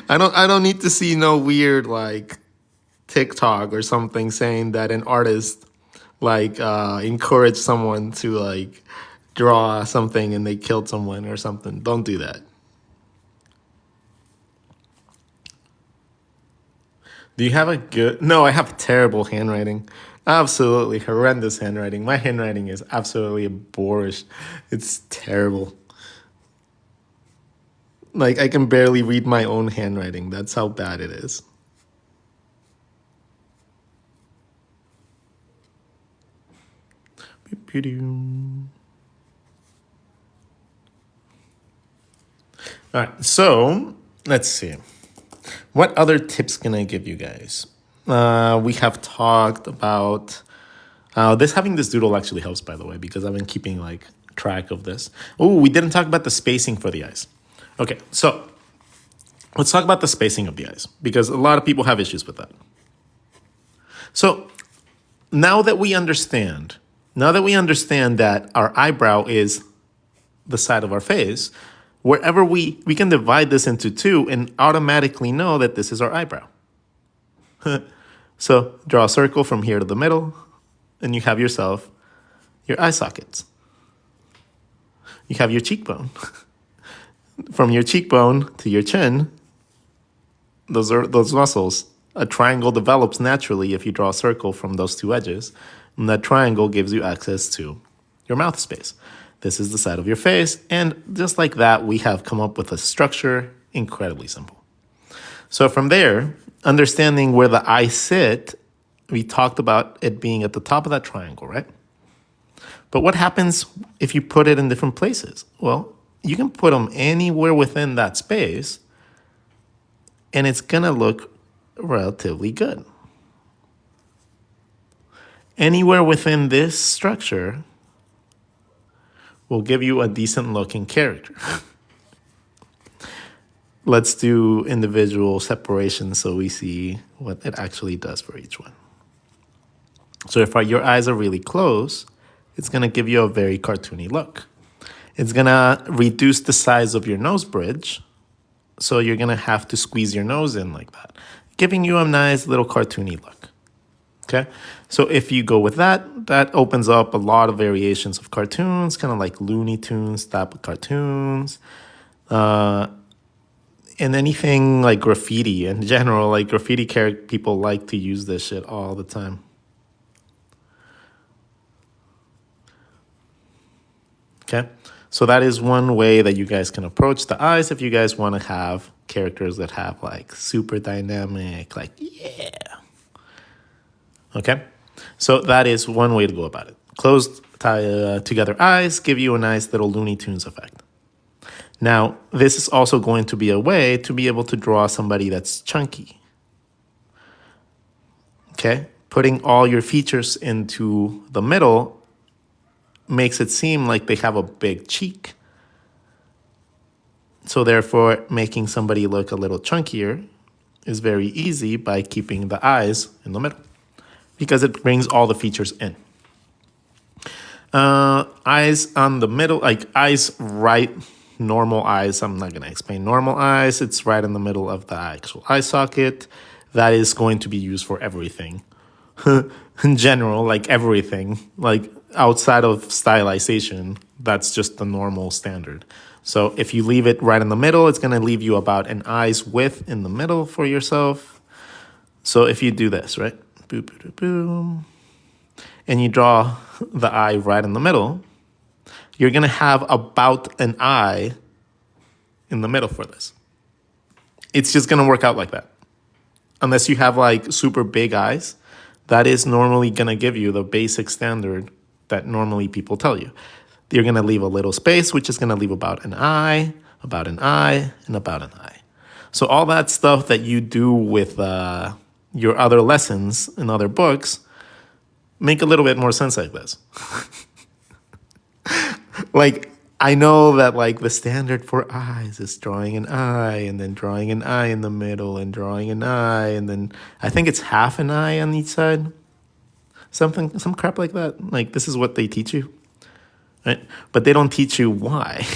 I don't need to see no weird TikTok or something saying that an artist encouraged someone to draw something and they killed someone or something. Don't do that. Do you have a good... No, I have terrible handwriting. Absolutely horrendous handwriting. My handwriting is absolutely boorish. It's terrible. I can barely read my own handwriting. That's how bad it is. All right, so let's see. What other tips can I give you guys? We have talked about having this doodle actually helps, by the way, because I've been keeping track of this. Oh, we didn't talk about the spacing for the eyes. Okay, so let's talk about the spacing of the eyes, because a lot of people have issues with that. So now that we understand that our eyebrow is the side of our face, wherever we can divide this into two and automatically know that this is our eyebrow. So draw a circle from here to the middle, and you have yourself your eye sockets. You have your cheekbone. From your cheekbone to your chin, those are those muscles. A triangle develops naturally if you draw a circle from those two edges, and that triangle gives you access to your mouth space. This is the side of your face, and just like that, we have come up with a structure incredibly simple. So from there, understanding where the eyes sit, we talked about it being at the top of that triangle, right? But what happens if you put it in different places? Well, you can put them anywhere within that space, and it's going to look relatively good. Anywhere within this structure will give you a decent looking character. Let's do individual separation so we see what it actually does for each one. So if your eyes are really close, it's going to give you a very cartoony look. It's going to reduce the size of your nose bridge, so you're going to have to squeeze your nose in like that. giving you a nice little cartoony look. Okay, so if you go with that, that opens up a lot of variations of cartoons, kind of like Looney Tunes type of cartoons. And anything like graffiti in general, like graffiti people like to use this shit all the time. Okay, so that is one way that you guys can approach the eyes if you guys want to have characters that have like super dynamic, like, yeah. Okay, so that is one way to go about it. Closed together eyes give you a nice little Looney Tunes effect. Now, this is also going to be a way to be able to draw somebody that's chunky. Okay, putting all your features into the middle makes it seem like they have a big cheek. So therefore, making somebody look a little chunkier is very easy by keeping the eyes in the middle because it brings all the features in. Eyes on the middle, like eyes right, normal eyes. I'm not going to explain normal eyes. It's right in the middle of the actual eye socket. That is going to be used for everything. In general, like everything, like outside of stylization, that's just the normal standard. So if you leave it right in the middle, it's going to leave you about an eye's width in the middle for yourself. So if you do this, right? Boop, boop, boop, boop, and you draw the eye right in the middle, you're going to have about an eye in the middle for this. It's just going to work out like that. Unless you have like super big eyes, that is normally going to give you the basic standard that normally people tell you. You're going to leave a little space, which is going to leave about an eye, and about an eye. So all that stuff that you do with your other lessons in other books make a little bit more sense like this. Like, I know that like the standard for eyes is drawing an eye and then drawing an eye in the middle and drawing an eye and then I think it's half an eye on each side. Some crap like that. Like, this is what they teach you, right? But they don't teach you why.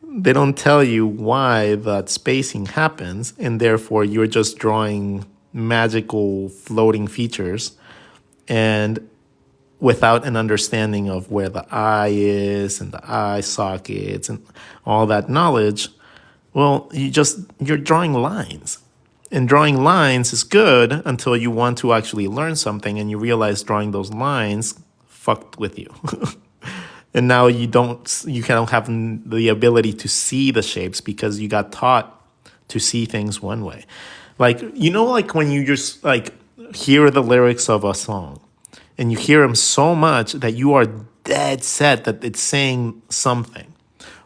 They don't tell you why that spacing happens, and therefore you're just drawing magical floating features and without an understanding of where the eye is and the eye sockets and all that knowledge. Well, you're drawing lines. And drawing lines is good until you want to actually learn something and you realize drawing those lines fucked with you. And now you don't have the ability to see the shapes because you got taught to see things one way. Like, you know, like when you just like hear the lyrics of a song and you hear them so much that you are dead set that it's saying something.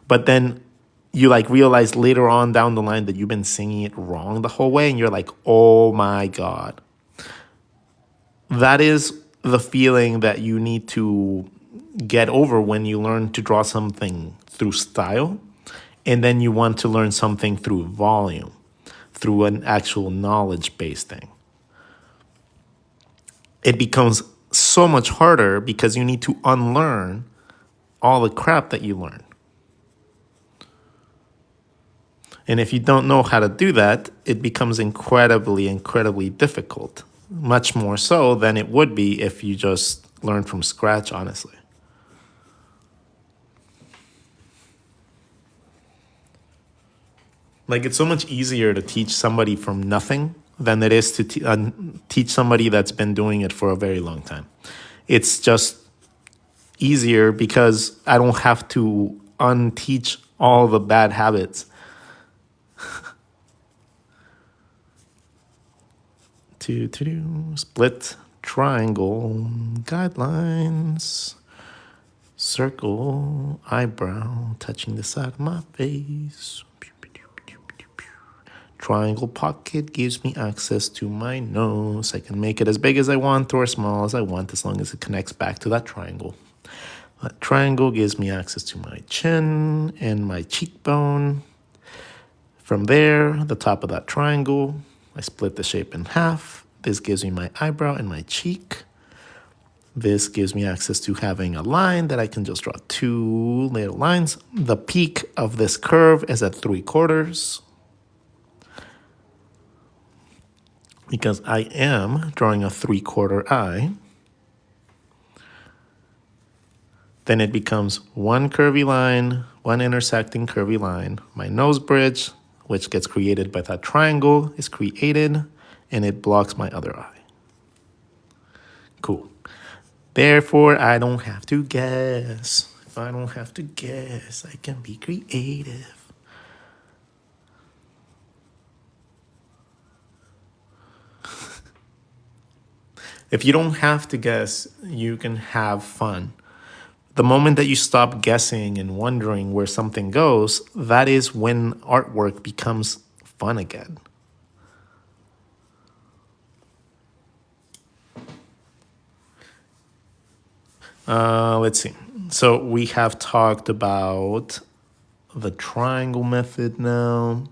But then you like realize later on down the line that you've been singing it wrong the whole way and you're like, oh my God. That is the feeling that you need to get over when you learn to draw something through style and then you want to learn something through volume, through an actual knowledge-based thing. It becomes so much harder because you need to unlearn all the crap that you learned. And if you don't know how to do that, it becomes incredibly, incredibly difficult. Much more so than it would be if you just learned from scratch, honestly. Like, it's so much easier to teach somebody from nothing than it is to teach somebody that's been doing it for a very long time. It's just easier because I don't have to unteach all the bad habits. Split triangle guidelines, circle eyebrow touching the side of my face. Triangle pocket gives me access to my nose. I can make it as big as I want or as small as I want as long as it connects back to that triangle. That triangle gives me access to my chin and my cheekbone. From there, the top of that triangle, I split the shape in half. This gives me my eyebrow and my cheek. This gives me access to having a line that I can just draw two little lines. The peak of this curve is at 3/4. because I am drawing a 3/4 eye, then it becomes one curvy line, one intersecting curvy line. My nose bridge, which gets created by that triangle, is created, and it blocks my other eye. Cool. Therefore, I don't have to guess. If I don't have to guess, I can be creative. If you don't have to guess, you can have fun. The moment that you stop guessing and wondering where something goes, that is when artwork becomes fun again. Let's see. So we have talked about the triangle method now.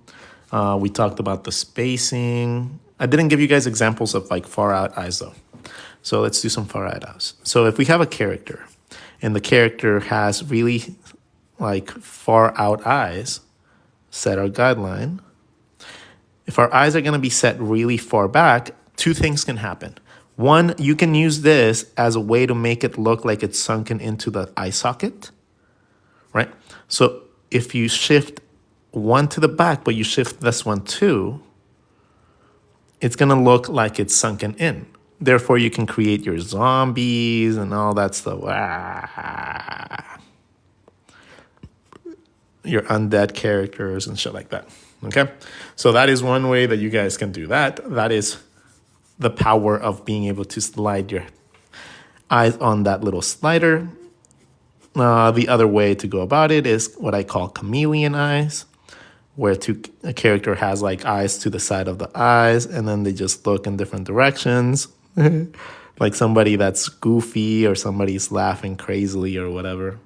We talked about the spacing. I didn't give you guys examples of like far out eyes though. So let's do some far out eyes. So if we have a character and the character has really like far out eyes, set our guideline. If our eyes are going to be set really far back, two things can happen. One, you can use this as a way to make it look like it's sunken into the eye socket, right? So if you shift one to the back, but you shift this one too, it's going to look like it's sunken in. Therefore, you can create your zombies and all that stuff. Your undead characters and shit like that. Okay? So that is one way that you guys can do that. That is the power of being able to slide your eyes on that little slider. The other way to go about it is what I call chameleon eyes, where a character has like eyes to the side of the eyes, and then they just look in different directions. Like somebody that's goofy or somebody's laughing crazily or whatever.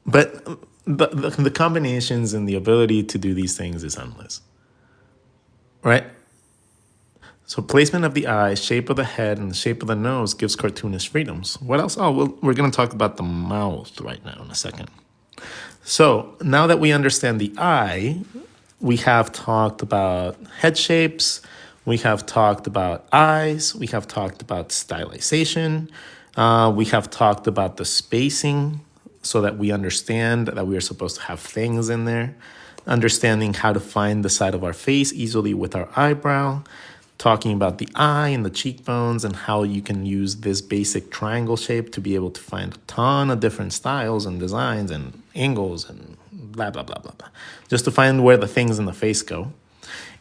But the combinations and the ability to do these things is endless, right? So placement of the eye, shape of the head, and the shape of the nose gives cartoonish freedoms. What else? Oh, well, we're going to talk about the mouth right now in a second. So now that we understand the eye, we have talked about head shapes, we have talked about eyes, we have talked about stylization, we have talked about the spacing so that we understand that we are supposed to have things in there, understanding how to find the side of our face easily with our eyebrow, talking about the eye and the cheekbones and how you can use this basic triangle shape to be able to find a ton of different styles and designs and angles and blah, blah, blah, blah, blah, just to find where the things in the face go.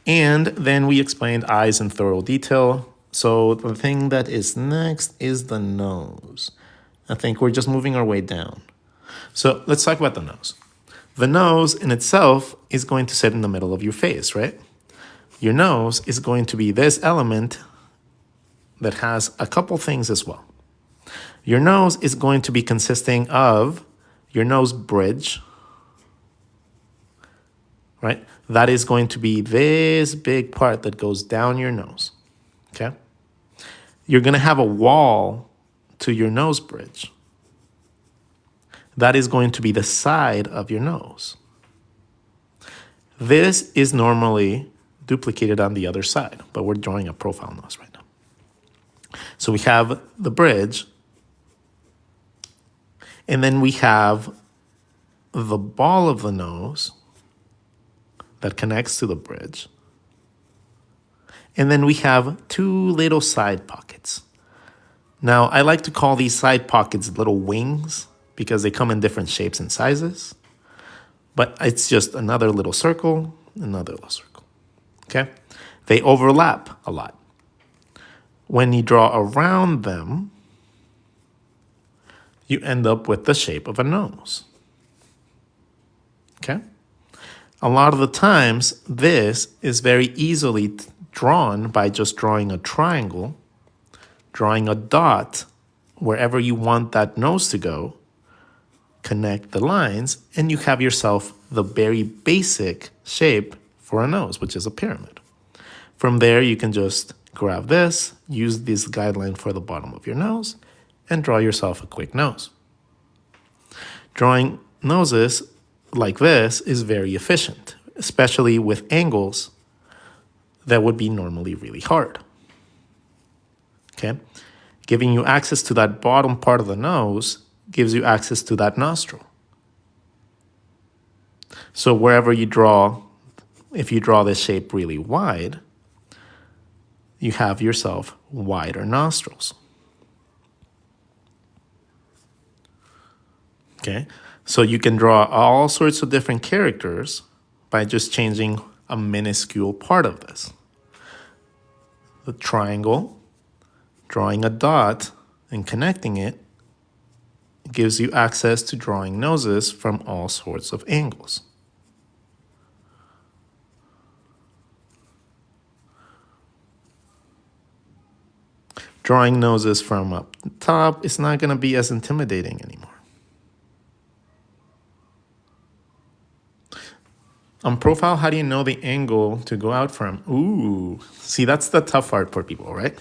And then we explained eyes in thorough detail. So the thing that is next is the nose. I think we're just moving our way down. So let's talk about the nose. The nose in itself is going to sit in the middle of your face, right? Your nose is going to be this element that has a couple things as well. Your nose is going to be consisting of your nose bridge, right? That is going to be this big part that goes down your nose, okay? You're going to have a wall to your nose bridge. That is going to be the side of your nose. This is normally duplicated on the other side, but we're drawing a profile nose right now. So we have the bridge, and then we have the ball of the nose that connects to the bridge. And then we have two little side pockets. Now, I like to call these side pockets little wings because they come in different shapes and sizes. But it's just another little circle, another little circle, okay? They overlap a lot. When you draw around them, you end up with the shape of a nose, okay? A lot of the times, this is very easily drawn by just drawing a triangle, drawing a dot wherever you want that nose to go, connect the lines, and you have yourself the very basic shape for a nose, which is a pyramid. From there, you can just grab this, use this guideline for the bottom of your nose, and draw yourself a quick nose. Drawing noses like this is very efficient, especially with angles that would be normally really hard. Okay? Giving you access to that bottom part of the nose gives you access to that nostril. So wherever you draw, if you draw this shape really wide, you have yourself wider nostrils. Okay? So you can draw all sorts of different characters by just changing a minuscule part of this. The triangle, drawing a dot and connecting it gives you access to drawing noses from all sorts of angles. Drawing noses from up top is not going to be as intimidating anymore. On profile, how do you know the angle to go out from? Ooh, see, that's the tough part for people, right?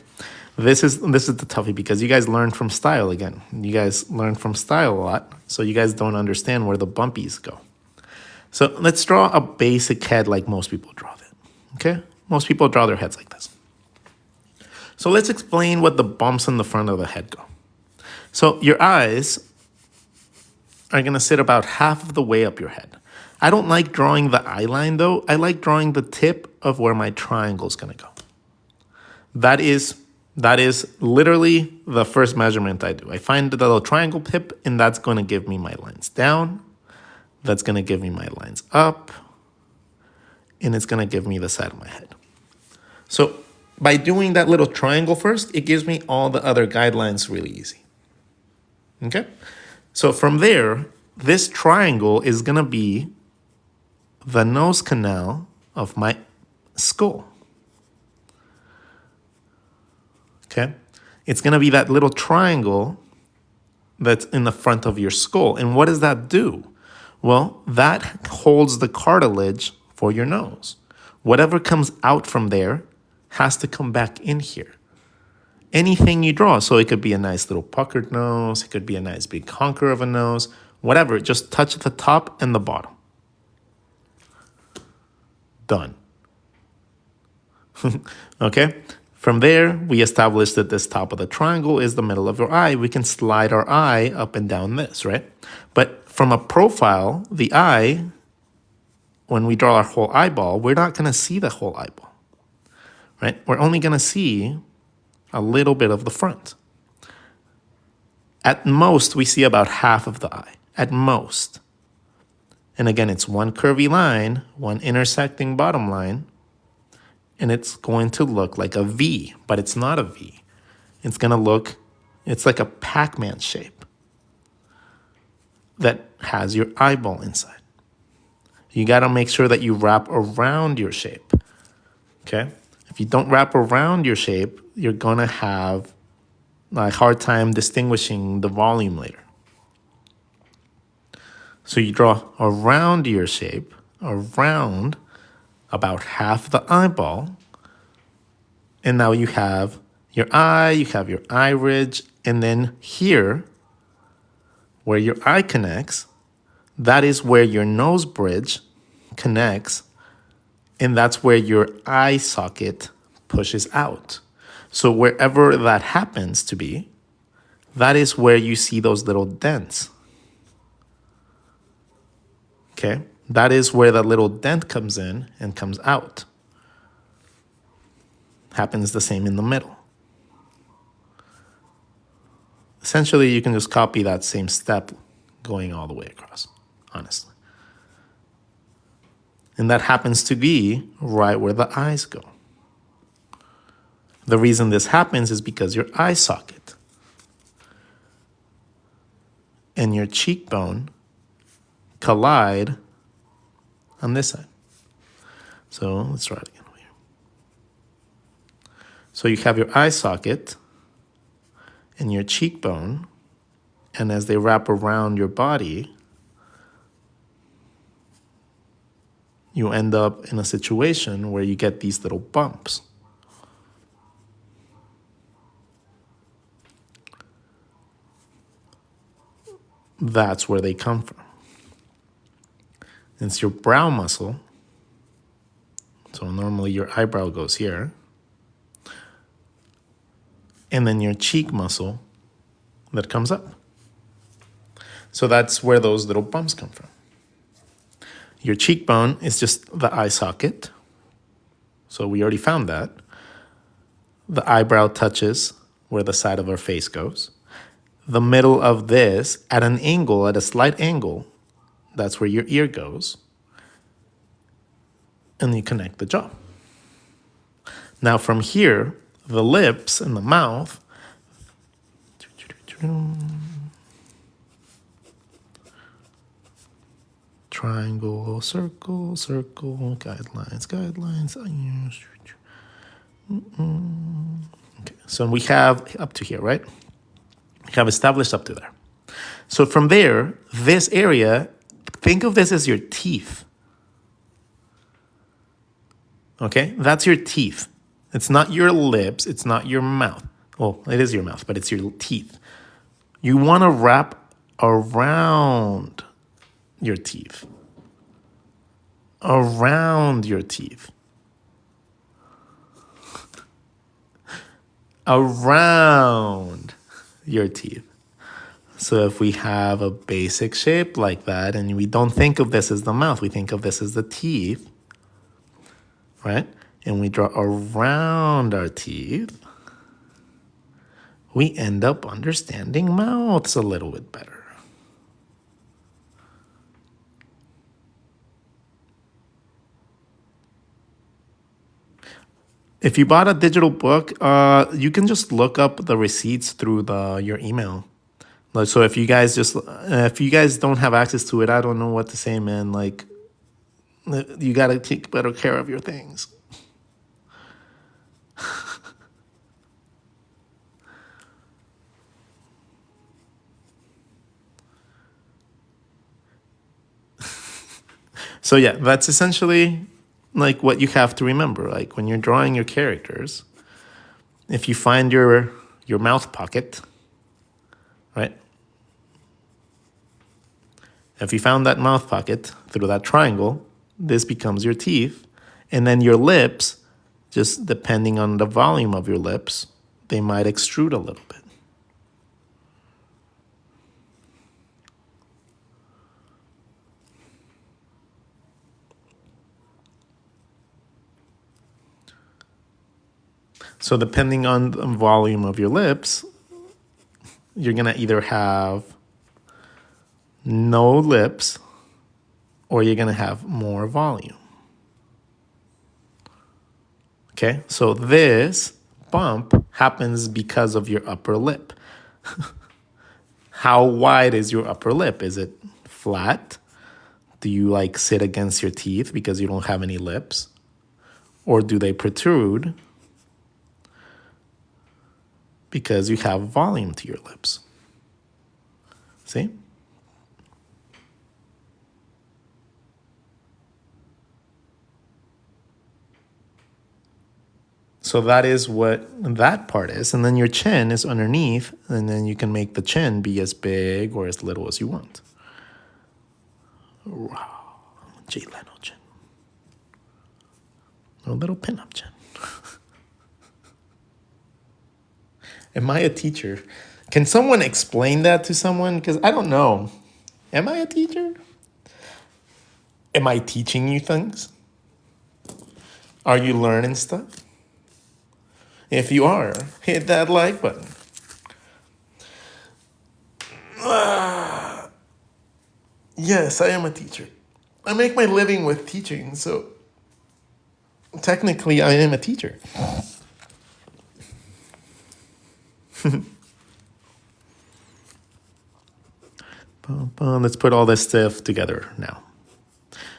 This is the toughie because you guys learn from style again. You guys learn from style a lot, so you guys don't understand where the bumpies go. So let's draw a basic head like most people draw it, okay? Most people draw their heads like this. So let's explain what the bumps in the front of the head go. So your eyes are gonna sit about half of the way up your head. I don't like drawing the eye line though. I like drawing the tip of where my triangle is gonna go. That is literally the first measurement I do. I find the little triangle tip and that's gonna give me my lines down. That's gonna give me my lines up. And it's gonna give me the side of my head. So by doing that little triangle first, it gives me all the other guidelines really easy. Okay? So from there, this triangle is gonna be the nose canal of my skull. Okay? It's gonna be that little triangle that's in the front of your skull. And what does that do? Well, that holds the cartilage for your nose. Whatever comes out from there has to come back in here. Anything you draw, so it could be a nice little puckered nose, it could be a nice big honker of a nose, whatever, just touch the top and the bottom. Done. Okay? From there, we established that this top of the triangle is the middle of your eye. We can slide our eye up and down this, right? But from a profile, the eye, when we draw our whole eyeball, we're not gonna see the whole eyeball, right? We're only gonna see a little bit of the front. At most, we see about half of the eye, at most. And again, it's one curvy line, one intersecting bottom line, and it's going to look like a V, but it's not a V. It's gonna look, it's like a Pac-Man shape that has your eyeball inside. You gotta make sure that you wrap around your shape, okay? If you don't wrap around your shape, you're gonna have a hard time distinguishing the volume later. So you draw around your shape, around about half the eyeball, and now you have your eye, you have your eye ridge, and then here, where your eye connects, that is where your nose bridge connects, and that's where your eye socket pushes out. So wherever that happens to be, that is where you see those little dents. Okay? That is where that little dent comes in and comes out. Happens the same in the middle. Essentially, you can just copy that same step going all the way across, honestly. And that happens to be right where the eyes go. The reason this happens is because your eye socket and your cheekbone collide on this side. So let's try it again. So you have your eye socket and your cheekbone, and as they wrap around your body, you end up in a situation where you get these little bumps. That's where they come from. It's your brow muscle. So normally your eyebrow goes here. And then your cheek muscle that comes up. So that's where those little bumps come from. Your cheekbone is just the eye socket. So we already found that. The eyebrow touches where the side of our face goes. The middle of this, at an angle, at a slight angle, that's where your ear goes. And you connect the jaw. Now from here, the lips and the mouth, triangle, circle, circle, guidelines, guidelines. Okay, so we have up to here, right? We have established up to there. So from there, this area, think of this as your teeth. Okay, that's your teeth. It's not your lips, it's not your mouth. Well, it is your mouth, but it's your teeth. You want to wrap around your teeth. Around your teeth. Around your teeth. So if we have a basic shape like that, and we don't think of this as the mouth, we think of this as the teeth, right? And we draw around our teeth, we end up understanding mouths a little bit better. If you bought a digital book, you can just look up the receipts through your email. So if you guys don't have access to it, I don't know what to say, man. Like, you gotta take better care of your things. So yeah, that's essentially like what you have to remember. Like when you're drawing your characters, if you find your mouth pocket, right? If you found that mouth pocket through that triangle, this becomes your teeth. And then your lips, just depending on the volume of your lips, they might extrude a little bit. So depending on the volume of your lips, you're going to either have no lips or you're going to have more volume. Okay, so this bump happens because of your upper lip. How wide is your upper lip? Is it flat? Do you like sit against your teeth because you don't have any lips? Or do they protrude because you have volume to your lips? See? So that is what that part is. And then your chin is underneath, and then you can make the chin be as big or as little as you want. Wow. Jay Leno chin. A little pinup chin. Am I a teacher? Can someone explain that to someone? Because I don't know. Am I a teacher? Am I teaching you things? Are you learning stuff? If you are, hit that like button. Yes, I am a teacher. I make my living with teaching, so technically I am a teacher. Let's put all this stuff together now.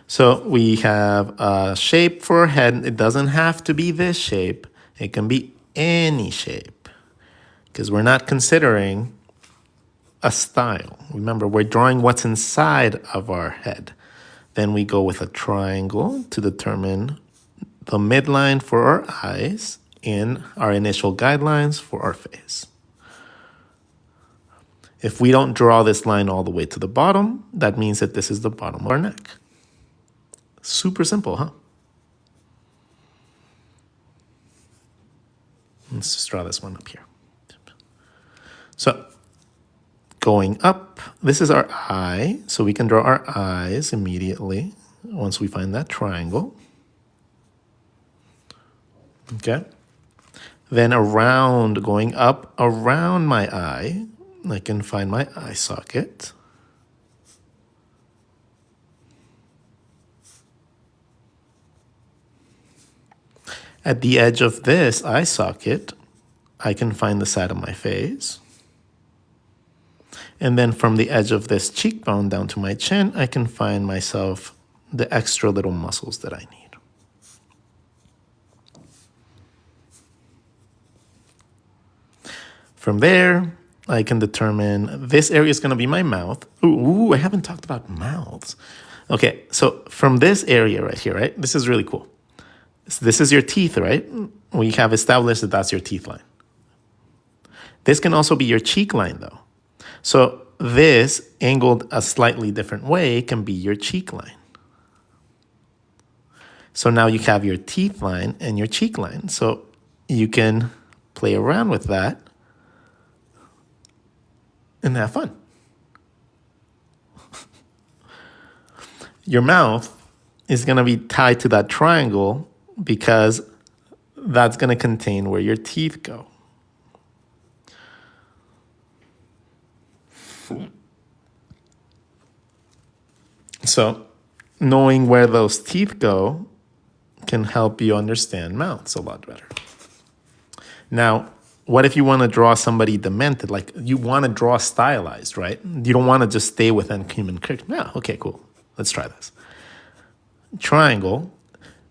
So we have a shape for a head. It doesn't have to be this shape. It can be any shape because we're not considering a style. Remember, we're drawing what's inside of our head. Then we go with a triangle to determine the midline for our eyes in our initial guidelines for our face. If we don't draw this line all the way to the bottom, that means that this is the bottom of our neck. Super simple, huh? Let's just draw this one up here. So going up, this is our eye. So we can draw our eyes immediately once we find that triangle. Okay. Then around, going up around my eye, I can find my eye socket. At the edge of this eye socket, I can find the side of my face. And then from the edge of this cheekbone down to my chin, I can find myself the extra little muscles that I need. From there, I can determine this area is going to be my mouth. Ooh, I haven't talked about mouths. Okay, so from this area right here, right? This is really cool. So this is your teeth, right? We have established that that's your teeth line. This can also be your cheek line, though. So this, angled a slightly different way, can be your cheek line. So now you have your teeth line and your cheek line. So you can play around with that and have fun. Your mouth is going to be tied to that triangle because that's going to contain where your teeth go. So knowing where those teeth go can help you understand mouths a lot better. Now, what if you want to draw somebody demented? Like you want to draw stylized, right? You don't want to just stay within human character. Yeah, okay, cool. Let's try this. Triangle.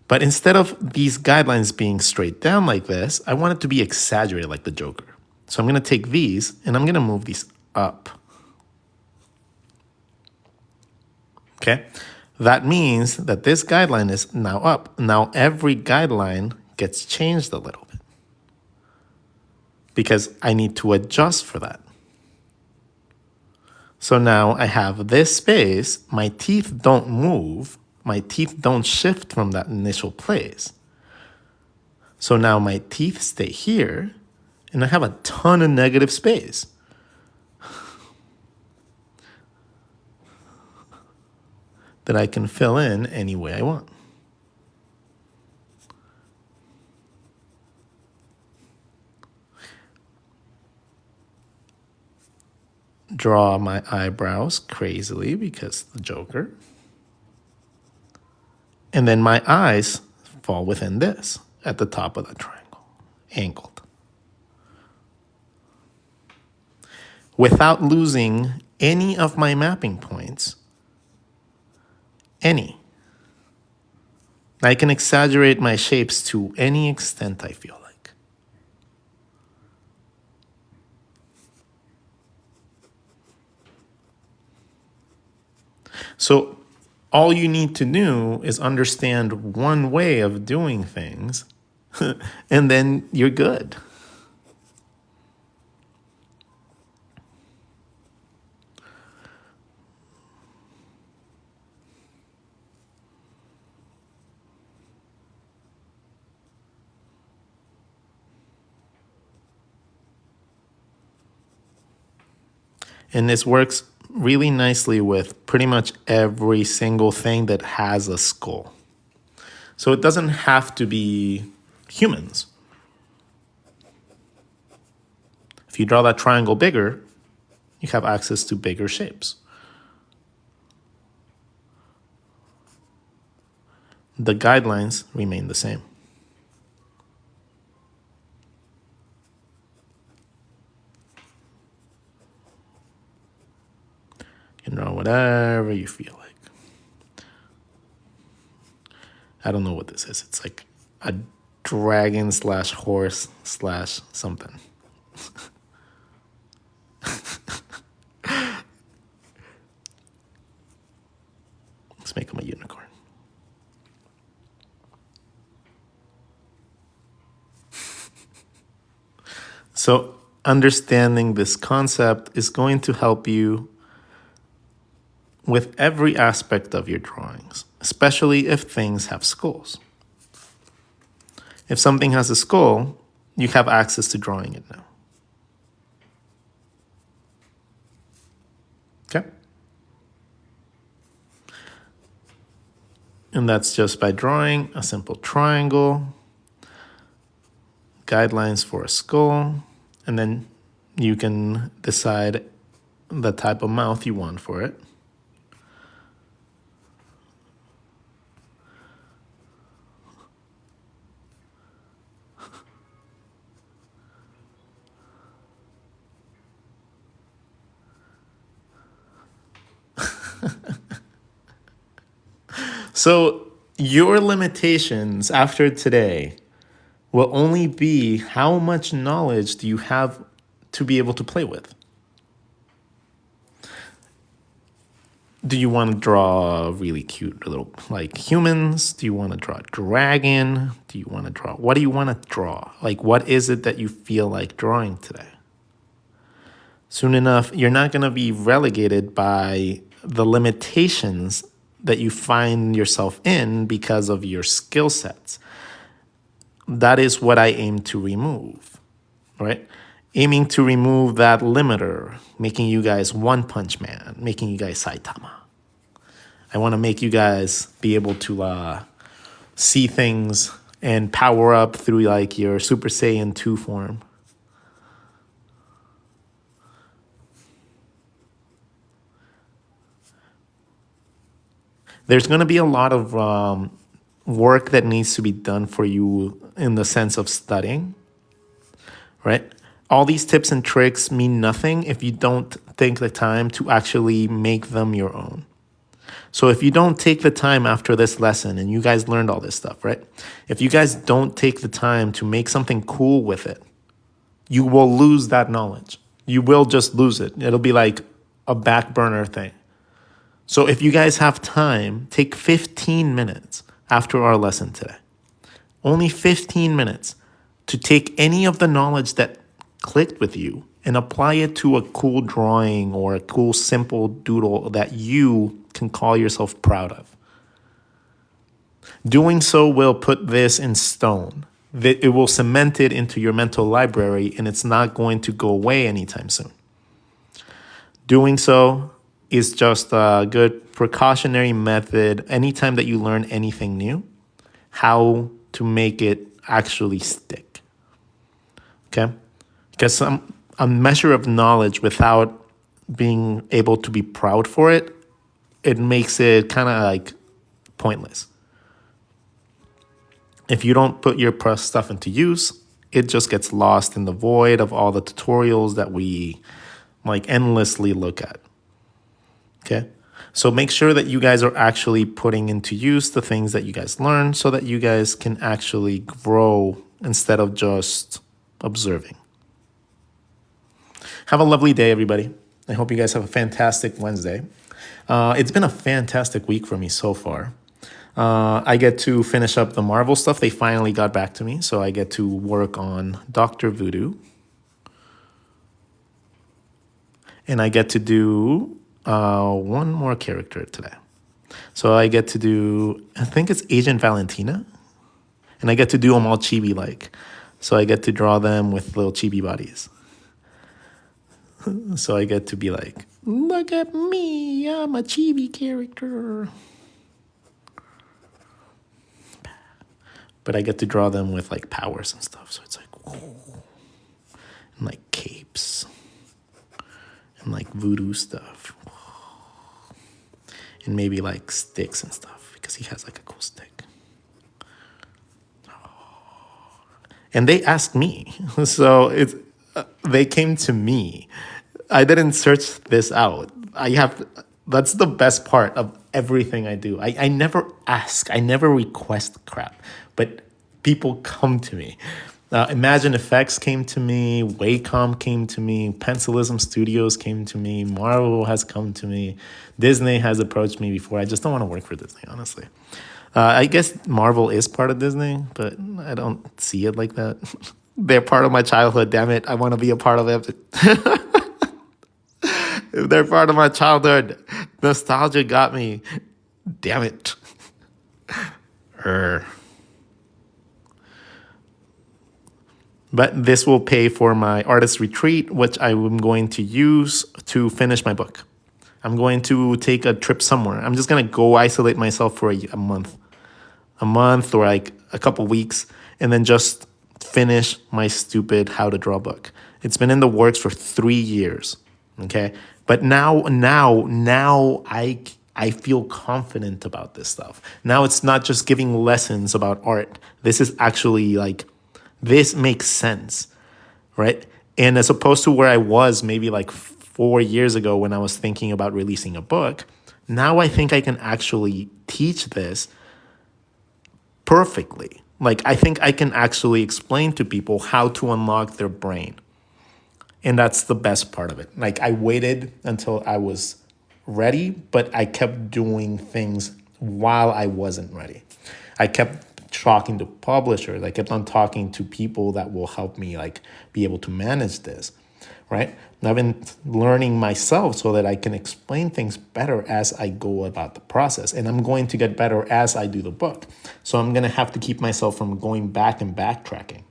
But instead of these guidelines being straight down like this, I want it to be exaggerated like the Joker. So I'm going to take these and I'm going to move these up. Okay? That means that this guideline is now up. Now every guideline gets changed a little bit because I need to adjust for that. So now I have this space. My teeth don't move. My teeth don't shift from that initial place. So now my teeth stay here, and I have a ton of negative space. That I can fill in any way I want. Draw my eyebrows crazily because the Joker. And then my eyes fall within this at the top of the triangle, angled. Without losing any of my mapping points, any. I can exaggerate my shapes to any extent I feel like. So all you need to do is understand one way of doing things, and then you're good. And this works really nicely with pretty much every single thing that has a skull. So it doesn't have to be humans. If you draw that triangle bigger, you have access to bigger shapes. The guidelines remain the same. You can draw whatever you feel like. I don't know what this is. It's like a dragon / horse / something. Let's make him a unicorn. So understanding this concept is going to help you with every aspect of your drawings, especially if things have skulls. If something has a skull, you have access to drawing it now. Okay? And that's just by drawing a simple triangle, guidelines for a skull, and then you can decide the type of mouth you want for it. So your limitations after today will only be how much knowledge do you have to be able to play with. Do you want to draw really cute little like humans? Do you want to draw a dragon? Do you want to draw? What do you want to draw? Like, what is it that you feel like drawing today? Soon enough, you're not going to be relegated by the limitations that you find yourself in because of your skill sets. That is what I aim to remove, right? Aiming to remove that limiter, making you guys One Punch Man, making you guys Saitama. I want to make you guys be able to see things and power up through like your Super Saiyan 2 form. There's going to be a lot of work that needs to be done for you in the sense of studying, right? All these tips and tricks mean nothing if you don't take the time to actually make them your own. So if you don't take the time after this lesson, and you guys learned all this stuff, right? If you guys don't take the time to make something cool with it, you will lose that knowledge. You will just lose it. It'll be like a back burner thing. So if you guys have time, take 15 minutes after our lesson today. Only 15 minutes to take any of the knowledge that clicked with you and apply it to a cool drawing or a cool simple doodle that you can call yourself proud of. Doing so will put this in stone. It will cement it into your mental library, and it's not going to go away anytime soon. Doing so is just a good precautionary method anytime that you learn anything new, how to make it actually stick. Okay? Because a measure of knowledge without being able to be proud for it, it makes it kind of like pointless. If you don't put your stuff into use, it just gets lost in the void of all the tutorials that we like endlessly look at. Okay? So make sure that you guys are actually putting into use the things that you guys learn so that you guys can actually grow instead of just observing. Have a lovely day, everybody. I hope you guys have a fantastic Wednesday. It's been a fantastic week for me so far. I get to finish up the Marvel stuff. They finally got back to me, so I get to work on Dr. Voodoo. And I get to do one more character today. So I get to do, I think it's Agent Valentina. And I get to do them all chibi-like. So I get to draw them with little chibi bodies. So I get to be like, look at me, I'm a chibi character. But I get to draw them with like powers and stuff. So it's like, whoa. And like capes. And like voodoo stuff. And maybe like sticks and stuff. Because he has like a cool stick. And they asked me. So it's they came to me. I didn't search this out. That's the best part of everything I do. I never ask. I never request crap. But people come to me. Imagine Effects came to me. Wacom came to me. Pencilism Studios came to me. Marvel has come to me. Disney has approached me before. I just don't want to work for Disney, honestly. I guess Marvel is part of Disney, but I don't see it like that. They're part of my childhood, damn it. I want to be a part of it. They're part of my childhood. Nostalgia got me. Damn it. But this will pay for my artist retreat, which I am going to use to finish my book. I'm going to take a trip somewhere. I'm just going to go isolate myself for a month. A month or like a couple weeks, and then just finish my stupid how to draw book. It's been in the works for 3 years. Okay. But now I feel confident about this stuff. Now it's not just giving lessons about art. This is actually like, this makes sense, right? And as opposed to where I was maybe like 4 years ago when I was thinking about releasing a book, now I think I can actually teach this perfectly. Like, I think I can actually explain to people how to unlock their brain. And that's the best part of it. Like, I waited until I was ready, but I kept doing things while I wasn't ready. I kept talking to publishers. I kept on talking to people that will help me like be able to manage this, right? And I've been learning myself so that I can explain things better as I go about the process. And I'm going to get better as I do the book. So I'm going to have to keep myself from going back and backtracking.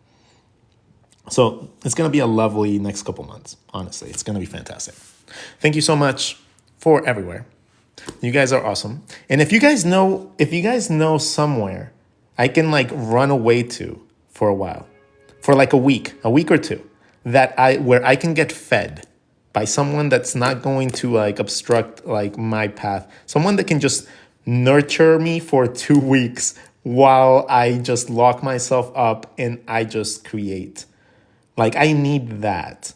So it's going to be a lovely next couple months. Honestly, it's going to be fantastic. Thank you so much for everywhere. You guys are awesome. And if you guys know somewhere I can like run away to for a while, for like a week or two, where I can get fed by someone that's not going to like obstruct like my path, someone that can just nurture me for 2 weeks while I just lock myself up and I just create. Like, I need that.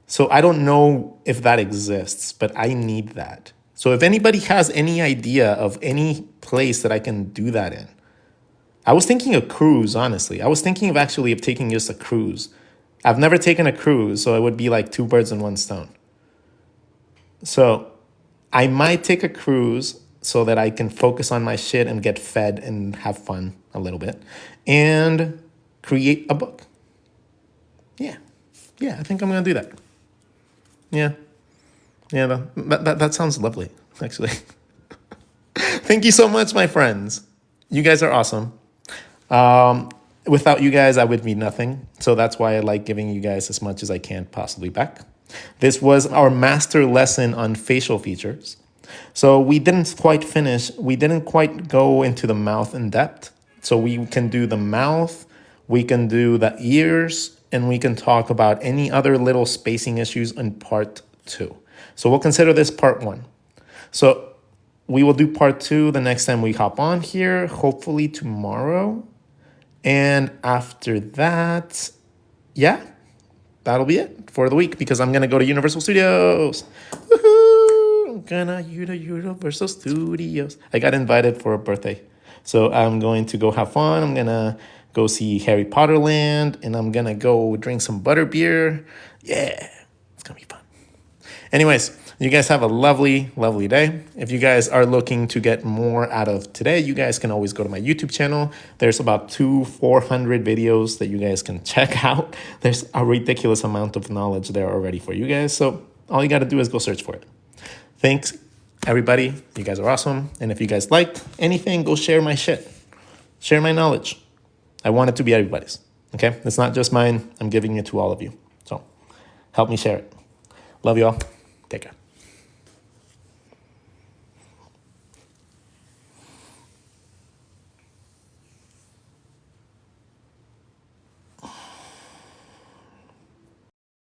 So I don't know if that exists, but I need that. So if anybody has any idea of any place that I can do that in, I was thinking a cruise, honestly. I was thinking of taking just a cruise. I've never taken a cruise, so it would be like 2 birds in 1 stone. So I might take a cruise so that I can focus on my shit and get fed and have fun a little bit and create a book. Yeah, I think I'm going to do that. Yeah, that sounds lovely, actually. Thank you so much, my friends. You guys are awesome. Without you guys, I would be nothing. So that's why I like giving you guys as much as I can possibly back. This was our master lesson on facial features. So we didn't quite finish. We didn't quite go into the mouth in depth. So we can do the mouth, we can do the ears, and we can talk about any other little spacing issues in part 2. So we'll consider this part 1. So we will do part 2 the next time we hop on here, hopefully tomorrow. And after that, yeah, that'll be it for the week because I'm going to go to Universal Studios. Woohoo! I'm gonna Universal Studios. I got invited for a birthday. So I'm going to go have fun. I'm going to go see Harry Potter Land and I'm going to go drink some butterbeer. Yeah, it's going to be fun. Anyways, you guys have a lovely, lovely day. If you guys are looking to get more out of today, you guys can always go to my YouTube channel. There's about 400 videos that you guys can check out. There's a ridiculous amount of knowledge there already for you guys. So all you got to do is go search for it. Thanks, everybody. You guys are awesome. And if you guys liked anything, go share my shit. Share my knowledge. I want it to be everybody's. Okay? It's not just mine. I'm giving it to all of you. So help me share it. Love you all. Take care.